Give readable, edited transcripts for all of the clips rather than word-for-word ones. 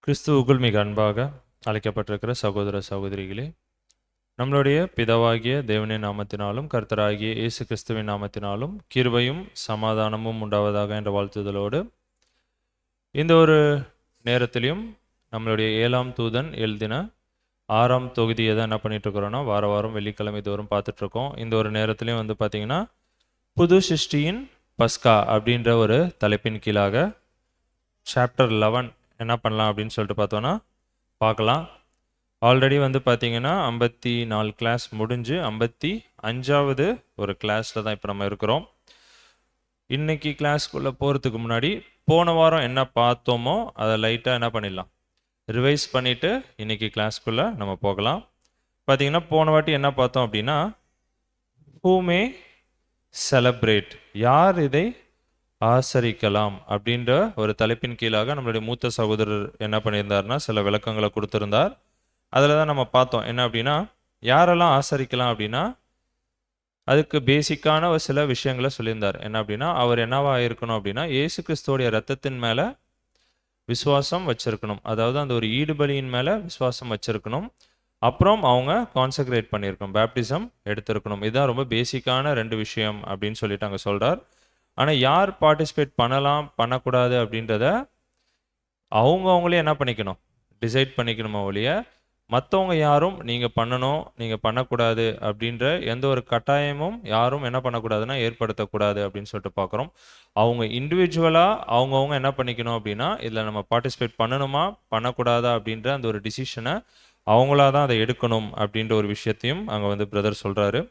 கிறிஸ்துவுக்குள் மிக அன்பாக அழைக்கப்பட்டிருக்கிற சகோதர சகோதரிகளே, நம்மளுடைய பிதாவாகிய தேவனின் நாமத்தினாலும் கர்த்தராகிய இயேசு கிறிஸ்துவின் நாமத்தினாலும் கிருபையும் சமாதானமும் உண்டாவதாக என்ற வாழ்த்துதலோடு இந்த ஒரு நேரத்திலையும் நம்மளுடைய 7ஆம் தூதன் எழுதின 6ஆம் தொகுதியை தான் என்ன பண்ணிட்டு இருக்கிறோன்னா வார வாரம் வெள்ளிக்கிழமை தோறும் பார்த்துட்ருக்கோம். இந்த ஒரு நேரத்துலையும் வந்து பார்த்திங்கன்னா புது சிருஷ்டியின் பஸ்கா அப்படின்ற ஒரு தலைப்பின் கீழாக சாப்டர் 11 என்ன பண்ணலாம் அப்படின்னு சொல்லிட்டு பார்த்தோன்னா பார்க்கலாம். ஆல்ரெடி வந்து பார்த்தீங்கன்னா 54 கிளாஸ் முடிஞ்சு 55வது ஒரு கிளாஸில் தான் இப்போ நம்ம இருக்கிறோம். இன்னைக்கு கிளாஸ்க்குள்ளே போகிறதுக்கு முன்னாடி போன வாரம் என்ன பார்த்தோமோ அதை லைட்டாக என்ன பண்ணிடலாம், ரிவைஸ் பண்ணிவிட்டு இன்னைக்கு கிளாஸ்க்குள்ளே நம்ம போகலாம். பார்த்தீங்கன்னா போன வாட்டி என்ன பார்த்தோம் அப்படின்னா, ஹூ மே செலப்ரேட், யார் இதை ஆசரிக்கலாம் அப்படின்ற ஒரு தலைப்பின் கீழாக நம்மளுடைய மூத்த சகோதரர் என்ன பண்ணியிருந்தார்னா சில விளக்கங்களை கொடுத்துருந்தார். அதில் தான் நம்ம பார்த்தோம் என்ன அப்படின்னா, யாரெல்லாம் ஆசரிக்கலாம் அப்படின்னா அதுக்கு பேசிக்கான ஒரு சில விஷயங்களை சொல்லியிருந்தார். என்ன அப்படின்னா, அவர் என்னவா இருக்கணும் அப்படின்னா இயேசு கிறிஸ்துவோடைய ரத்தத்தின் மேலே விசுவாசம் வச்சிருக்கணும், அதாவது அந்த ஒரு ஈடுபலியின் மேலே விசுவாசம் வச்சிருக்கணும். அப்புறம் அவங்க கான்சக்ரேட் பண்ணியிருக்கணும், பேப்டிசம் எடுத்திருக்கணும். இதுதான் ரொம்ப பேசிக்கான 2 விஷயம் அப்படின்னு சொல்லிட்டு அங்கே சொல்கிறார். ஆனால் யார் பார்ட்டிசிபேட் பண்ணலாம் பண்ணக்கூடாது அப்படின்றத அவங்களே என்ன பண்ணிக்கணும், டிசைட் பண்ணிக்கணுமா ஒழிய மற்றவங்க யாரும் நீங்கள் பண்ணணும் நீங்கள் பண்ணக்கூடாது அப்படின்ற எந்த ஒரு கட்டாயமும் யாரும் என்ன பண்ணக்கூடாதுன்னா ஏற்படுத்தக்கூடாது அப்படின்னு சொல்லிட்டு பார்க்குறோம். அவங்க இண்டிவிஜுவலாக அவங்கவுங்க என்ன பண்ணிக்கணும் அப்படின்னா இதில் நம்ம பார்ட்டிசிபேட் பண்ணணுமா பண்ணக்கூடாதா அப்படின்ற அந்த ஒரு டிசிஷனை அவங்களா தான் அதை எடுக்கணும் அப்படின்ற ஒரு விஷயத்தையும் அங்கே வந்து பிரதர் சொல்கிறாரு.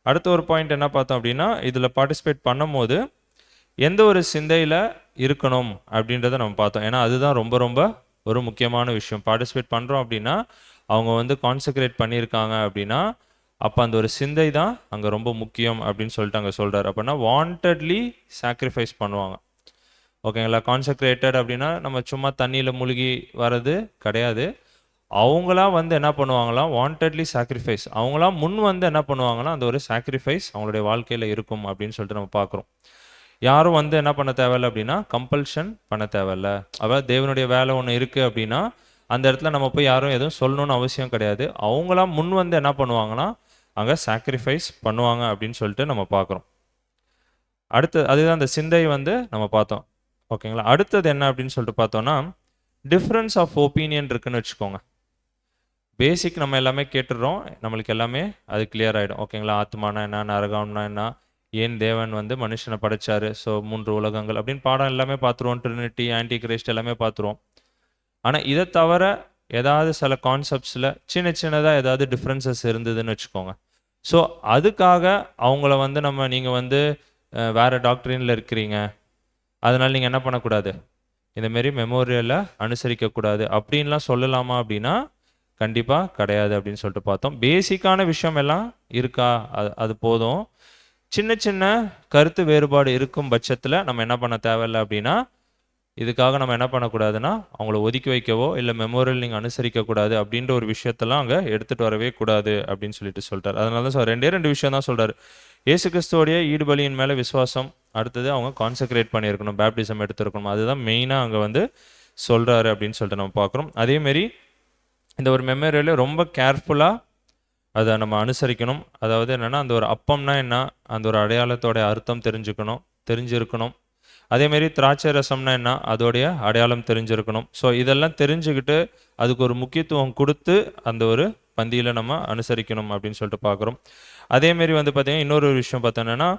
அடுத்த ஒரு பாயிண்ட் என்ன பார்த்தோம் அப்படின்னா, இதில் பார்ட்டிசிபேட் பண்ணும்போது எந்த ஒரு சிந்தையில் இருக்கணும் அப்படின்றத நம்ம பார்த்தோம். ஏன்னா அதுதான் ரொம்ப ரொம்ப ஒரு முக்கியமான விஷயம். பார்ட்டிசிபேட் பண்ணுறோம் அப்படின்னா அவங்க வந்து கான்சக்ரேட் பண்ணியிருக்காங்க அப்படின்னா அப்போ அந்த ஒரு சிந்தை தான் அங்கே ரொம்ப முக்கியம் அப்படின்னு சொல்லிட்டு அங்கே சொல்கிறார். அப்படின்னா வாண்டட்லி சாக்ரிஃபைஸ் பண்ணுவாங்க, ஓகேங்களா. கான்சக்ரேட்டட் அப்படின்னா நம்ம சும்மா தண்ணியில் மூழ்கி வர்றது கிடையாது. அவங்களாம் வந்து என்ன பண்ணுவாங்களாம், வாண்டட்லி சாக்ரிஃபைஸ், அவங்களாம் முன் வந்து என்ன பண்ணுவாங்கன்னா அந்த ஒரு சாக்ரிஃபைஸ் அவங்களுடைய வாழ்க்கையில் இருக்கும் அப்படின்னு சொல்லிட்டு நம்ம பார்க்குறோம். யாரும் வந்து என்ன பண்ண தேவையில்லை அப்படின்னா கம்பல்ஷன் பண்ண தேவையில்ல. அதாவது தேவனுடைய வேலை ஒன்று இருக்குது அப்படின்னா அந்த இடத்துல நம்ம போய் யாரும் எதுவும் சொல்லணும்னு அவசியம் கிடையாது. அவங்களாம் முன் வந்து என்ன பண்ணுவாங்கன்னா அங்கே சாக்ரிஃபைஸ் பண்ணுவாங்க அப்படின்னு சொல்லிட்டு நம்ம பார்க்குறோம். அதுதான் அந்த சிந்தை வந்து நம்ம பார்த்தோம், ஓகேங்களா. அடுத்தது என்ன அப்படின்னு சொல்லிட்டு பார்த்தோன்னா டிஃப்ரென்ஸ் ஆஃப் ஒப்பீனியன் இருக்குன்னு வச்சுக்கோங்க. பேசிக் நம்ம எல்லாமே கேட்டுடுறோம், நம்மளுக்கு எல்லாமே அது கிளியர் ஆகிடும், ஓகேங்களா. ஆத்மானா என்ன, நரகம்னா என்ன, ஏன் தேவன் வந்து மனுஷனை படைச்சாரு, ஸோ 3 உலகங்கள் அப்படின்னு பாடம் எல்லாமே பார்த்துருவோம். ட்ரினிட்டி, ஆன்டி கிரைஸ்ட் எல்லாமே பார்த்துருவோம். ஆனால் இதை தவிர ஏதாவது சில கான்செப்ட்ஸில் சின்னதாக ஏதாவது டிஃப்ரென்சஸ் இருந்ததுன்னு வச்சுக்கோங்க. ஸோ அதுக்காக அவங்கள வந்து நீங்கள் வந்து வேறு டாக்டரினில் இருக்கிறீங்க அதனால் நீங்கள் என்ன பண்ணக்கூடாது, இந்தமாரி மெமோரியலை அனுசரிக்கக்கூடாது அப்படின்லாம் சொல்லலாமா அப்படின்னா கண்டிப்பாக கிடையாது அப்படின்னு சொல்லிட்டு பார்த்தோம். பேசிக்கான விஷயம் எல்லாம் இருக்கா, அது போதும். சின்ன கருத்து வேறுபாடு இருக்கும் பட்சத்தில் நம்ம என்ன பண்ண தேவையில்லை அப்படின்னா இதுக்காக நம்ம என்ன பண்ணக்கூடாதுன்னா அவங்கள ஒதுக்கி வைக்கவோ இல்லை மெமோரியல் நீங்கள் அனுசரிக்கக்கூடாது அப்படின்ற ஒரு விஷயத்தெல்லாம் அங்கே எடுத்துகிட்டு வரவே கூடாது அப்படின்னு சொல்லிட்டார். அதனால தான் 2 விஷயம் தான் சொல்கிறார். இயேசு கிறிஸ்துவோடைய ஈடுபலியின் மேலே விசுவாசம், அடுத்தது அவங்க கான்சக்ரேட் பண்ணியிருக்கணும், பேப்டிசம் எடுத்துருக்கணும். அதுதான் மெயினாக அங்கே வந்து சொல்கிறாரு அப்படின்னு சொல்லிட்டு நம்ம பார்க்குறோம். அதேமாரி இந்த ஒரு மெமோரியலை ரொம்ப கேர்ஃபுல்லாக அதை நம்ம அனுசரிக்கணும். அதாவது என்னென்னா அந்த ஒரு அப்பம்னா என்ன, அந்த ஒரு அடையாளத்தோடைய அர்த்தம் தெரிஞ்சிருக்கணும். அதேமாரி திராட்சை ரசம்னா என்ன, அதோடைய அடையாளம் தெரிஞ்சிருக்கணும். ஸோ இதெல்லாம் தெரிஞ்சுக்கிட்டு அதுக்கு ஒரு முக்கியத்துவம் கொடுத்து அந்த ஒரு பந்தியில் நம்ம அனுசரிக்கணும் அப்படின்னு சொல்லிட்டு பார்க்குறோம். அதேமாரி வந்து பார்த்திங்கன்னா இன்னொரு விஷயம் பார்த்தோன்னா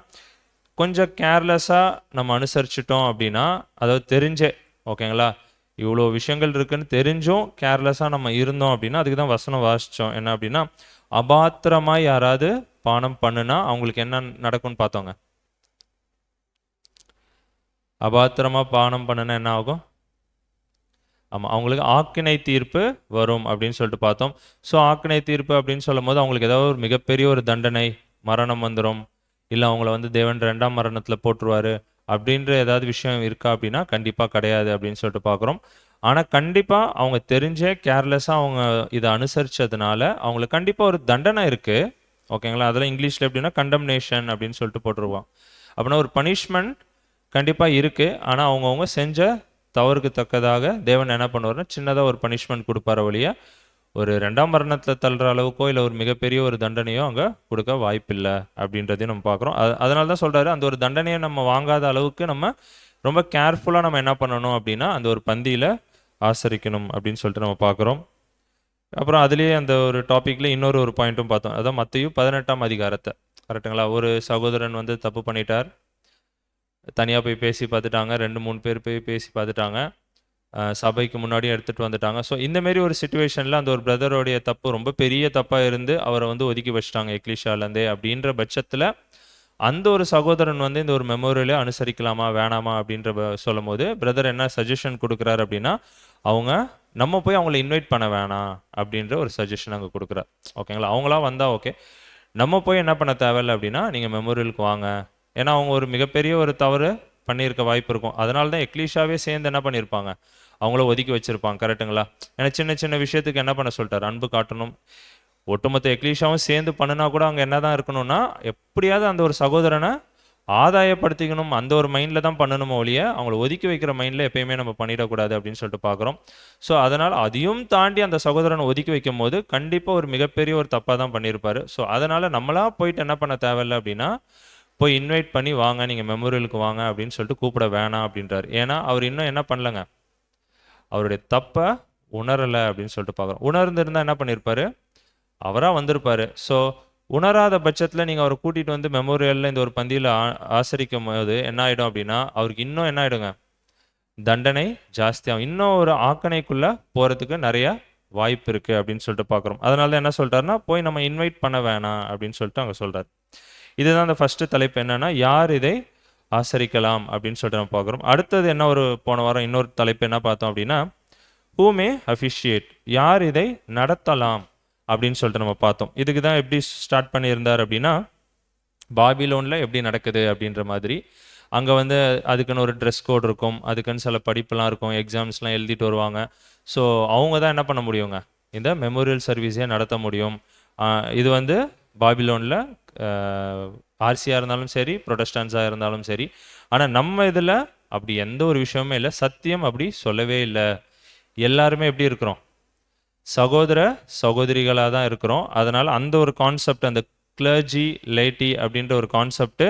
கொஞ்சம் கேர்லெஸ்ஸாக நம்ம அனுசரிச்சிட்டோம் அப்படின்னா, அதாவது தெரிஞ்சே, ஓகேங்களா, இவ்வளோ விஷயங்கள் இருக்குன்னு தெரிஞ்சும் கேர்லெஸ்ஸாக நம்ம இருந்தோம் அப்படின்னா அதுக்கு தான் வசனம் வாசித்தோம். என்ன அப்படின்னா அபாத்திரமாக யாராவது பானம் பண்ணுனா அவங்களுக்கு என்ன நடக்கும்னு பார்த்தோங்க. அபாத்திரமாக பானம் பண்ணுனா என்ன ஆகும், ஆமாம், அவங்களுக்கு ஆக்கினை தீர்ப்பு வரும் அப்படின்னு சொல்லிட்டு பார்த்தோம். ஸோ ஆக்கினை தீர்ப்பு அப்படின்னு சொல்லும் போது அவங்களுக்கு ஏதாவது ஒரு மிகப்பெரிய ஒரு தண்டனை, மரணம் வந்துடும், இல்லை அவங்கள வந்து தேவன் 2ஆம் மரணத்தில் போட்டுருவார் அப்படின்ற ஏதாவது விஷயம் இருக்கா அப்படின்னா கண்டிப்பாக கிடையாது அப்படின்னு சொல்லிட்டு பார்க்குறோம். ஆனால் கண்டிப்பாக அவங்க தெரிஞ்சே கேர்லெஸ்ஸாக அவங்க இதை அனுசரித்ததுனால அவங்களுக்கு கண்டிப்பாக ஒரு தண்டனை இருக்குது, ஓகேங்களா. அதெல்லாம் இங்கிலீஷில் எப்படின்னா கண்டம்னேஷன் அப்படின்னு சொல்லிட்டு போட்டுருவான். அப்படின்னா ஒரு பனிஷ்மெண்ட் கண்டிப்பாக இருக்குது. ஆனால் அவங்கவுங்க செஞ்ச தவறுக்கு தக்கதாக தேவன் என்ன பண்ணுவார்னா சின்னதாக ஒரு பனிஷ்மெண்ட் கொடுப்பார வழிய ஒரு 2ஆம் மரணத்தில் தள்ளுற அளவுக்கோ இல்லை ஒரு மிகப்பெரிய ஒரு தண்டனையோ அங்கே கொடுக்க வாய்ப்பில்லை அப்படின்றதையும் நம்ம பார்க்குறோம். அதனால தான் சொல்கிறாரு, அந்த ஒரு தண்டனையை நம்ம வாங்காத அளவுக்கு நம்ம ரொம்ப கேர்ஃபுல்லாக நம்ம என்ன பண்ணணும் அப்படின்னா அந்த ஒரு பந்தியில் ஆசரிக்கணும் அப்படின்னு சொல்லிட்டு நம்ம பார்க்குறோம். அப்புறம் அதுலேயே அந்த ஒரு டாப்பிக்கில் இன்னொரு பாயிண்ட்டும் பார்த்தோம். அதான் மத்தேயு 18ஆம் அதிகாரத்தை, கரெக்டுங்களா? ஒரு சகோதரன் வந்து தப்பு பண்ணிட்டார், தனியாக போய் பேசி பார்த்துட்டாங்க, 2-3 பேர் போய் பேசி பார்த்துட்டாங்க, சபைக்கு முன்னாடியும் எடுத்துகிட்டு வந்துட்டாங்க. ஸோ இந்தமாரி ஒரு சுச்சுவேஷனில் அந்த ஒரு பிரதரோடைய தப்பு ரொம்ப பெரிய தப்பாக இருந்து அவரை வந்து ஒதுக்கி வச்சுட்டாங்க எக்லிஷாலேருந்தே. அப்படின்ற பட்சத்தில் அந்த ஒரு சகோதரன் வந்து இந்த ஒரு மெமோரியலை அனுசரிக்கலாமா வேணாமா அப்படின்ற சொல்லும் போது பிரதர் என்ன சஜஷன் கொடுக்குறாரு அப்படின்னா, நம்ம போய் அவங்கள இன்வைட் பண்ண வேணாம் அப்படின்ற ஒரு சஜஷன் அங்கே கொடுக்குறார். ஓகேங்களா? அவங்களாம் வந்தால் ஓகே, நம்ம போய் என்ன பண்ண தேவையில்லை அப்படின்னா நீங்கள் மெமோரியலுக்கு வாங்க. ஏன்னா அவங்க ஒரு மிகப்பெரிய ஒரு தவறு பண்ணியிருக்க வாய்ப்பு இருக்கும். அதனால தான் எக்லீஷாவே சேர்ந்து என்ன பண்ணியிருப்பாங்க, அவங்கள ஒதுக்கி வச்சிருப்பாங்க. கரெக்டுங்களா? ஏன்னா சின்ன சின்ன விஷயத்துக்கு என்ன பண்ண சொல்லிட்டார், அன்பு காட்டணும். ஒட்டுமொத்த எக்லீஷாவும் சேர்ந்து பண்ணினா கூட அங்கே என்ன தான் இருக்கணும்னா எப்படியாவது அந்த ஒரு சகோதரனை ஆதாயப்படுத்திக்கணும், அந்த ஒரு மைண்டில் தான் பண்ணணுமோ ஒழிய அவங்கள ஒதுக்கி வைக்கிற மைண்டில் எப்பயுமே நம்ம பண்ணிடக்கூடாது அப்படின்னு சொல்லிட்டு பார்க்குறோம். ஸோ அதனால் அதையும் தாண்டி அந்த சகோதரனை ஒதுக்கி வைக்கும் போது கண்டிப்பாக ஒரு மிகப்பெரிய ஒரு தப்பாக தான் பண்ணியிருப்பார். ஸோ அதனால் நம்மளா போயிட்டு என்ன பண்ண தேவையில்லை அப்படின்னா போய் இன்வைட் பண்ணி வாங்க, நீங்கள் மெமோரியலுக்கு வாங்க அப்படின்னு சொல்லிட்டு கூப்பிட வேணாம் அப்படின்றார். ஏன்னா அவர் இன்னும் என்ன பண்ணலங்க, அவருடைய தப்பை உணரலை அப்படின்னு சொல்லிட்டு பார்க்குறோம். உணர்ந்திருந்தால் என்ன பண்ணியிருப்பார், அவராக வந்திருப்பார். ஸோ உணராத பட்சத்தில் நீங்கள் அவரை கூட்டிகிட்டு வந்து மெமோரியலில் இந்த ஒரு பந்தியில் ஆசரிக்கும் போது என்ன ஆகிடும் அப்படின்னா அவருக்கு இன்னும் என்ன ஆகிடுங்க, தண்டனை ஜாஸ்தியாகும், இன்னும் ஒரு ஆக்கணைக்குள்ளே போகிறதுக்கு நிறைய வாய்ப்பு இருக்குது அப்படின்னு சொல்லிட்டு பார்க்குறோம். அதனால தான் என்ன சொல்லிட்டாருன்னா போய் நம்ம இன்வைட் பண்ண வேணாம் அப்படின்னு சொல்லிட்டு அங்கே சொல்கிறார். இதுதான் அந்த ஃபஸ்ட்டு தலைப்பு, என்னென்னா யார் இதை ஆசரிக்கலாம் அப்படின்னு சொல்லிட்டு நம்ம பார்க்குறோம். அடுத்தது என்ன, போன வாரம் இன்னொரு தலைப்பு என்ன பார்த்தோம் அப்படின்னா ஹூ மே அஃபிஷியேட், யார் இதை நடத்தலாம் அப்படின்னு சொல்லிட்டு நம்ம பார்த்தோம். இதுக்கு தான் எப்படி ஸ்டார்ட் பண்ணியிருந்தார் அப்படின்னா பாபிலோனில் எப்படி நடக்குது அப்படின்ற மாதிரி. அங்கே வந்து அதுக்குன்னு ஒரு ட்ரெஸ் கோட் இருக்கும், அதுக்குன்னு சில படிப்புலாம் இருக்கும், எக்ஸாம்ஸ்லாம் எழுதிட்டு வருவாங்க. ஸோ அவங்க தான் என்ன பண்ண முடியுங்க, இந்த மெமோரியல் சர்வீஸே நடத்த முடியும். இது வந்து பாபிலோனில் ஆர்சியாக இருந்தாலும் சரி, ப்ரொடெஸ்டன்ஸாக இருந்தாலும் சரி. ஆனால் நம்ம இதில் அப்படி எந்த ஒரு விஷயமுமே இல்லை, சத்தியம் அப்படி சொல்லவே இல்லை. எல்லாருமே எப்படி இருக்கிறோம், சகோதர சகோதரிகளாக தான் இருக்கிறோம். அதனால் அந்த ஒரு கான்செப்ட், அந்த கிளர்ஜி லைட்டி அப்படின்ற ஒரு கான்செப்ட்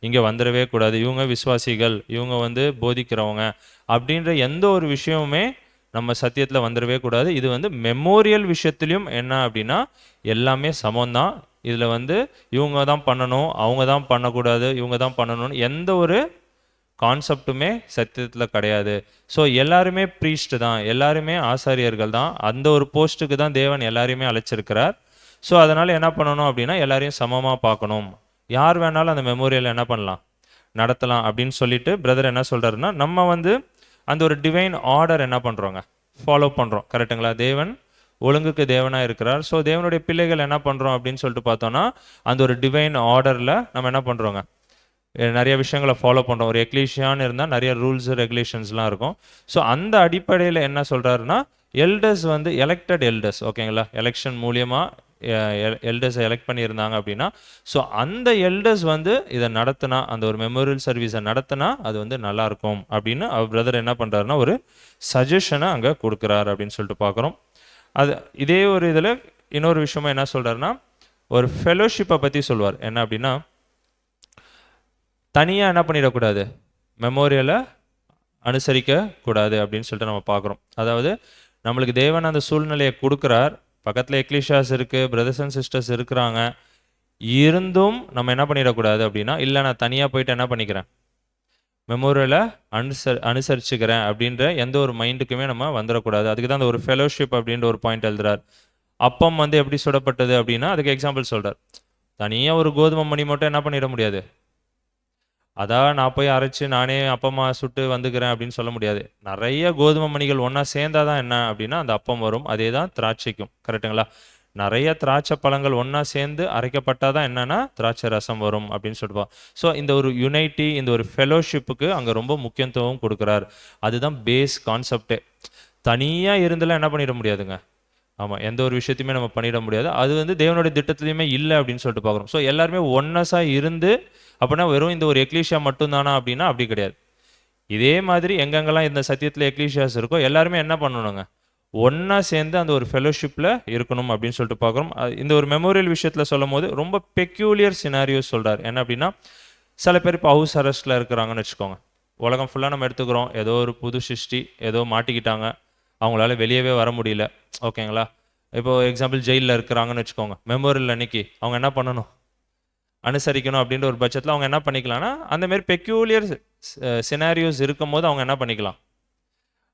இங்கே வந்துடவே கூடாது. இவங்க விசுவாசிகள், இவங்க வந்து போதிக்கிறவங்க அப்படின்ற எந்த ஒரு விஷயமுமே நம்ம சத்தியத்தில் வந்துடவே கூடாது. இது வந்து மெமோரியல் விஷயத்துலையும் என்ன அப்படின்னா எல்லாமே சமம்தான். இதில் வந்து இவங்க தான் பண்ணணும், அவங்க தான் பண்ணக்கூடாது, இவங்க தான் பண்ணணும்னு எந்த ஒரு கான்செப்டுமே சத்தியத்தில் கிடையாது. ஸோ எல்லாருமே ப்ரீஸ்ட் தான், எல்லாருமே ஆசாரியர்கள் தான். அந்த ஒரு போஸ்ட்டுக்கு தான் தேவன் எல்லாரையுமே அழைச்சிருக்கிறார். ஸோ அதனால் என்ன பண்ணணும் அப்படின்னா எல்லாரையும் சமமாக பார்க்கணும். யார் வேணாலும் அந்த மெமோரியல் என்ன பண்ணலாம், நடத்தலாம் அப்படின்னு சொல்லிட்டு பிரதர் என்ன சொல்கிறாருன்னா நம்ம வந்து அந்த ஒரு டிவைன் ஆர்டர் என்ன பண்ணுறோங்க, ஃபாலோ பண்ணுறோம். கரெக்டுங்களா? தேவன் ஒழுங்குக்கு தேவனாக இருக்கிறார். ஸோ தேவனுடைய பிள்ளைகள் என்ன பண்ணுறோம் அப்படின்னு சொல்லிட்டு பார்த்தோன்னா அந்த ஒரு டிவைன் ஆர்டரில் நம்ம என்ன பண்ணுறோங்க, நிறைய விஷயங்களை ஃபாலோ பண்ணுறோம். ஒரு எக்லீஷியான்னு இருந்தால் நிறைய ரூல்ஸு ரெகுலேஷன்ஸ்லாம் இருக்கும். ஸோ அந்த அடிப்படையில் என்ன சொல்கிறாருன்னா எல்டர்ஸ் வந்து எலெக்டட் எல்டர்ஸ், ஓகேங்களா, எலெக்ஷன் மூலியமாக எல்டர்ஸை எலெக்ட் பண்ணியிருந்தாங்க அப்படின்னா ஸோ அந்த எல்டர்ஸ் வந்து இதை நடத்தினா, அந்த ஒரு மெமோரியல் சர்வீஸை நடத்தினா அது வந்து நல்லாயிருக்கும் அப்படின்னு அவர் பிரதர் என்ன பண்ணுறாருன்னா ஒரு சஜஷனை அங்கே கொடுக்குறாரு அப்படின்னு சொல்லிட்டு பார்க்குறோம். அது இதே ஒரு இதில் இன்னொரு விஷயமா என்ன சொல்கிறாருன்னா ஒரு ஃபெலோஷிப்பை பற்றி சொல்வார். என்ன அப்படின்னா தனியாக என்ன பண்ணிடக்கூடாது, மெமோரியலை அனுசரிக்கக்கூடாது அப்படின்னு சொல்லிட்டு நம்ம பார்க்குறோம். அதாவது நம்மளுக்கு தேவன் அந்த சூழ்நிலையை கொடுக்குறார், பக்கத்தில் எக்லிஷியாஸ் இருக்குது, பிரதர்ஸ் அண்ட் சிஸ்டர்ஸ் இருக்கிறாங்க, இருந்தும் நம்ம என்ன பண்ணிடக்கூடாது அப்படின்னா இல்லை நான் தனியாக போயிட்டு என்ன பண்ணிக்கிறேன், மெமோரியலை அனுசரிச்சுக்கிறேன் அப்படின்ற எந்த ஒரு மைண்டுக்குமே நம்ம வந்துடக்கூடாது. அதுக்கு தான் அந்த ஒரு ஃபெலோஷிப் அப்படின்ற ஒரு பாயிண்ட் எழுதுறார். அப்பம் வந்து எப்படி சுடப்பட்டது அப்படின்னா அதுக்கு எக்ஸாம்பிள் சொல்கிறார். தனியாக ஒரு கோதுமை மணி மட்டும் என்ன பண்ணிட முடியாது, அதான் நான் போய் அரைச்சி நானே அப்பமா சுட்டு வந்துக்கிறேன் அப்படின்னு சொல்ல முடியாது. நிறைய கோதுமை மணிகள் ஒன்றா சேர்ந்தாதான் என்ன அப்படின்னா அந்த அப்பம் வரும். அதே தான் திராட்சைக்கும். கரெக்டுங்களா? நிறைய திராட்சை பழங்கள் ஒன்றா சேர்ந்து அரைக்கப்பட்டால் தான் என்னென்னா திராட்சை ரசம் வரும் அப்படின்னு சொல்லுவாள். ஸோ இந்த ஒரு யுனைட்டி, இந்த ஒரு ஃபெலோஷிப்புக்கு அங்கே ரொம்ப முக்கியத்துவம் கொடுக்குறார். அதுதான் பேஸ் கான்செப்டே. தனியாக இருந்தெல்லாம் என்ன பண்ணிட முடியாதுங்க. ஆமாம், எந்த ஒரு விஷயத்தையுமே நம்ம பண்ணிட முடியாது. அது வந்து தேவனுடைய திட்டத்துலையுமே இல்லை அப்படின்னு சொல்லிட்டு பார்க்குறோம். ஸோ எல்லாருமே ஒன்னஸாக இருந்து அப்படின்னா வெறும் இந்த ஒரு எக்லீஷியா மட்டும்தானா அப்படின்னா அப்படி கிடையாது. இதே மாதிரி எங்கெங்கெல்லாம் இந்த சத்தியத்தில் எக்லீஷியாஸ் இருக்கோ எல்லாருமே என்ன பண்ணணுங்க, ஒன்றா சேர்ந்து அந்த ஒரு ஃபெலோஷிப்பில் இருக்கணும் அப்படின்னு சொல்லிட்டு பார்க்குறோம். இந்த ஒரு மெமோரியல் விஷயத்தில் சொல்லும் போது ரொம்ப பெக்யூலியர் சினாரியோஸ் சொல்கிறார். என்ன அப்படின்னா, சில பேர் இப்போ ஹவுஸ் அரெஸ்ட்டில் இருக்கிறாங்கன்னு வச்சுக்கோங்க. உலகம் ஃபுல்லாக நம்ம எடுத்துக்கிறோம், ஏதோ ஒரு புது சிருஷ்டி ஏதோ மாட்டிக்கிட்டாங்க, அவங்களால வெளியவே வர முடியல. ஓகேங்களா? இப்போது எக்ஸாம்பிள் ஜெயிலில் இருக்கிறாங்கன்னு வச்சுக்கோங்க. மெமோரியல் அன்னைக்கு அவங்க என்ன பண்ணணும், அனுசரிக்கணும் அப்படின்ற ஒரு பட்சத்தில் அவங்க என்ன பண்ணிக்கலாம்னா, அந்தமாரி பெக்யூலியர் சினாரியோஸ் இருக்கும் போது அவங்க என்ன பண்ணிக்கலாம்,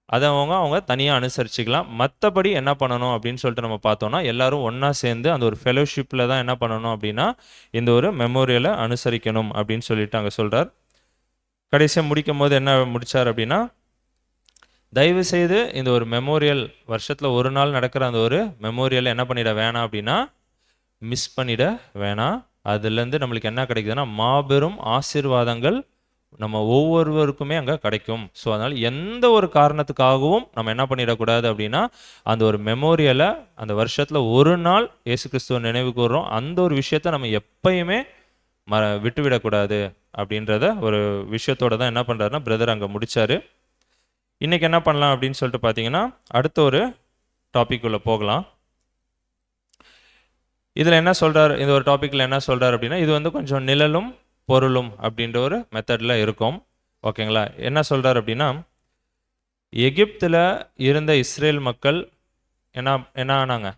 அதை அவங்க தனியாக அனுசரிச்சுக்கலாம். மற்றபடி என்ன பண்ணணும் அப்படின்னு சொல்லிட்டு நம்ம பார்த்தோம்னா, எல்லாரும் ஒன்றா சேர்ந்து அந்த ஒரு ஃபெலோஷிப்பில் தான் என்ன பண்ணணும் அப்படின்னா, இந்த ஒரு மெமோரியலை அனுசரிக்கணும் அப்படின்னு சொல்லிட்டு அங்கே சொல்கிறார். கடைசியாக முடிக்கும் போது என்ன முடித்தார் அப்படின்னா, தயவு செய்து இந்த ஒரு மெமோரியல் வருஷத்தில் ஒரு நாள் நடக்கிற அந்த ஒரு மெமோரியலை என்ன பண்ணிட வேணாம் அப்படின்னா, மிஸ் பண்ணிட வேணாம். அதுலேருந்து நம்மளுக்கு என்ன கிடைக்குதுன்னா, மாபெரும் ஆசீர்வாதங்கள் நம்ம ஒவ்வொருவருக்குமே அங்கே கிடைக்கும். ஸோ அதனால் எந்த ஒரு காரணத்துக்காகவும் நம்ம என்ன பண்ணிடக்கூடாது அப்படின்னா, அந்த ஒரு மெமோரியலை அந்த வருஷத்தில் ஒரு நாள் இயேசு கிறிஸ்துவ நினைவு கூறுறோம், அந்த ஒரு விஷயத்தை நம்ம எப்பயுமே விட்டுவிடக்கூடாது அப்படின்றத ஒரு விஷயத்தோட தான் என்ன பண்ணுறாருன்னா பிரதர் அங்கே முடித்தார். இன்றைக்கி என்ன பண்ணலாம் அப்படின்னு சொல்லிட்டு பார்த்தீங்கன்னா, அடுத்த ஒரு டாபிக் உள்ள போகலாம். இதில் என்ன சொல்கிறார், இந்த ஒரு டாப்பிக்கில் என்ன சொல்கிறார் அப்படின்னா, இது வந்து கொஞ்சம் நிழலும் பொருளும் அப்படின்ற ஒரு மெத்தடில் இருக்கும். ஓகேங்களா? என்ன சொல்கிறார் அப்படின்னா, எகிப்தில் இருந்த இஸ்ரேல் மக்கள் என்ன ஆனாங்க,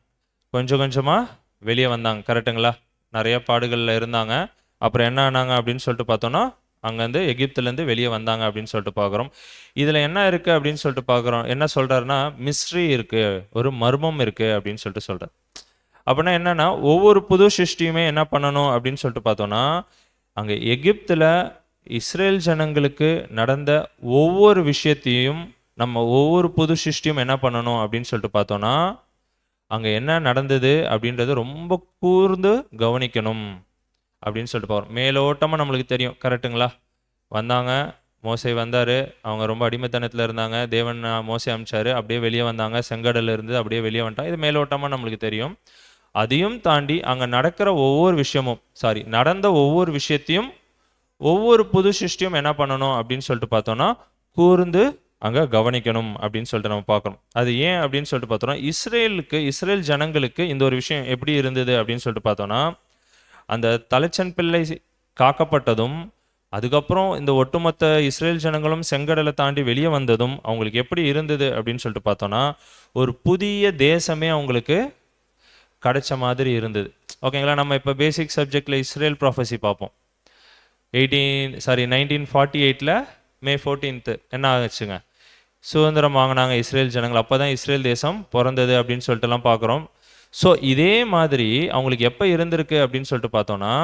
கொஞ்சம் கொஞ்சமாக வெளியே வந்தாங்க. கரெக்டுங்களா? நிறைய பாடுகளில் இருந்தாங்க. அப்புறம் என்ன ஆனாங்க அப்படின்னு சொல்லிட்டு பார்த்தோன்னா, அங்கேருந்து எகிப்துலேருந்து வெளியே வந்தாங்க அப்படின்னு சொல்லிட்டு பார்க்குறோம். இதில் என்ன இருக்குது அப்படின்னு சொல்லிட்டு பார்க்குறோம். என்ன சொல்கிறாருன்னா, மிஸ்ட்ரி இருக்குது, ஒரு மர்மம் இருக்குது அப்படின்னு சொல்லிட்டு சொல்கிறார். அப்படின்னா என்னென்னா, ஒவ்வொரு புது சிருஷ்டியுமே என்ன பண்ணணும் அப்படின்னு சொல்லிட்டு பார்த்தோன்னா, அங்கே எகிப்தில் இஸ்ரேல் ஜனங்களுக்கு நடந்த ஒவ்வொரு விஷயத்தையும் நம்ம ஒவ்வொரு புது சிருஷ்டியும் என்ன பண்ணணும் அப்படின்னு சொல்லிட்டு பார்த்தோன்னா, அங்கே என்ன நடந்தது அப்படின்றது ரொம்ப கூர்ந்து கவனிக்கணும் அப்படின்னு சொல்லிட்டு போகிறோம். மேலோட்டமாக நம்மளுக்கு தெரியும். கரெக்டுங்களா? வந்தாங்க, மோசே வந்தார், அவங்க ரொம்ப அடிமைத்தனத்தில் இருந்தாங்க, தேவன் மோசே அமிச்சார், அப்படியே வெளியே வந்தாங்க, செங்கடல் இருந்து அப்படியே வெளியே வந்துட்டாங்க. இது மேலோட்டமாக நம்மளுக்கு தெரியும். அதையும் தாண்டி அங்கே நடக்கிற ஒவ்வொரு விஷயமும் நடந்த ஒவ்வொரு விஷயத்தையும் ஒவ்வொரு புது சிருஷ்டியும் என்ன பண்ணணும் அப்படின்னு சொல்லிட்டு பார்த்தோன்னா, கூர்ந்து அங்கே கவனிக்கணும் அப்படின்னு சொல்லிட்டு நம்ம பார்க்கணும். அது ஏன் அப்படின்னு சொல்லிட்டு பார்த்தோன்னா, இஸ்ரேல் ஜனங்களுக்கு இந்த ஒரு விஷயம் எப்படி இருந்தது அப்படின்னு சொல்லிட்டு பார்த்தோன்னா, அந்த தலைச்சன் பிள்ளை காக்கப்பட்டதும், அதுக்கப்புறம் இந்த ஒட்டுமொத்த இஸ்ரேல் ஜனங்களும் செங்கடலை தாண்டி வெளியே வந்ததும் அவங்களுக்கு எப்படி இருந்தது அப்படின்னு சொல்லிட்டு பார்த்தோன்னா, ஒரு புதிய தேசமே அவங்களுக்கு கிடைச்ச மாதிரி இருந்தது. ஓகேங்களா? நம்ம இப்போ பேசிக் சப்ஜெக்டில் இஸ்ரேல் ப்ராஃபஸி பார்ப்போம். 1948 மே 14 என்ன ஆச்சுங்க, சுதந்திரம் வாங்கினாங்க இஸ்ரேல் ஜனங்கள். அப்போ தான் இஸ்ரேல் தேசம் பிறந்தது அப்படின்னு சொல்லிட்டுலாம் பார்க்குறோம். ஸோ இதே மாதிரி அவங்களுக்கு எப்போ இருந்திருக்கு அப்படின்னு சொல்லிட்டு பார்த்தோன்னா,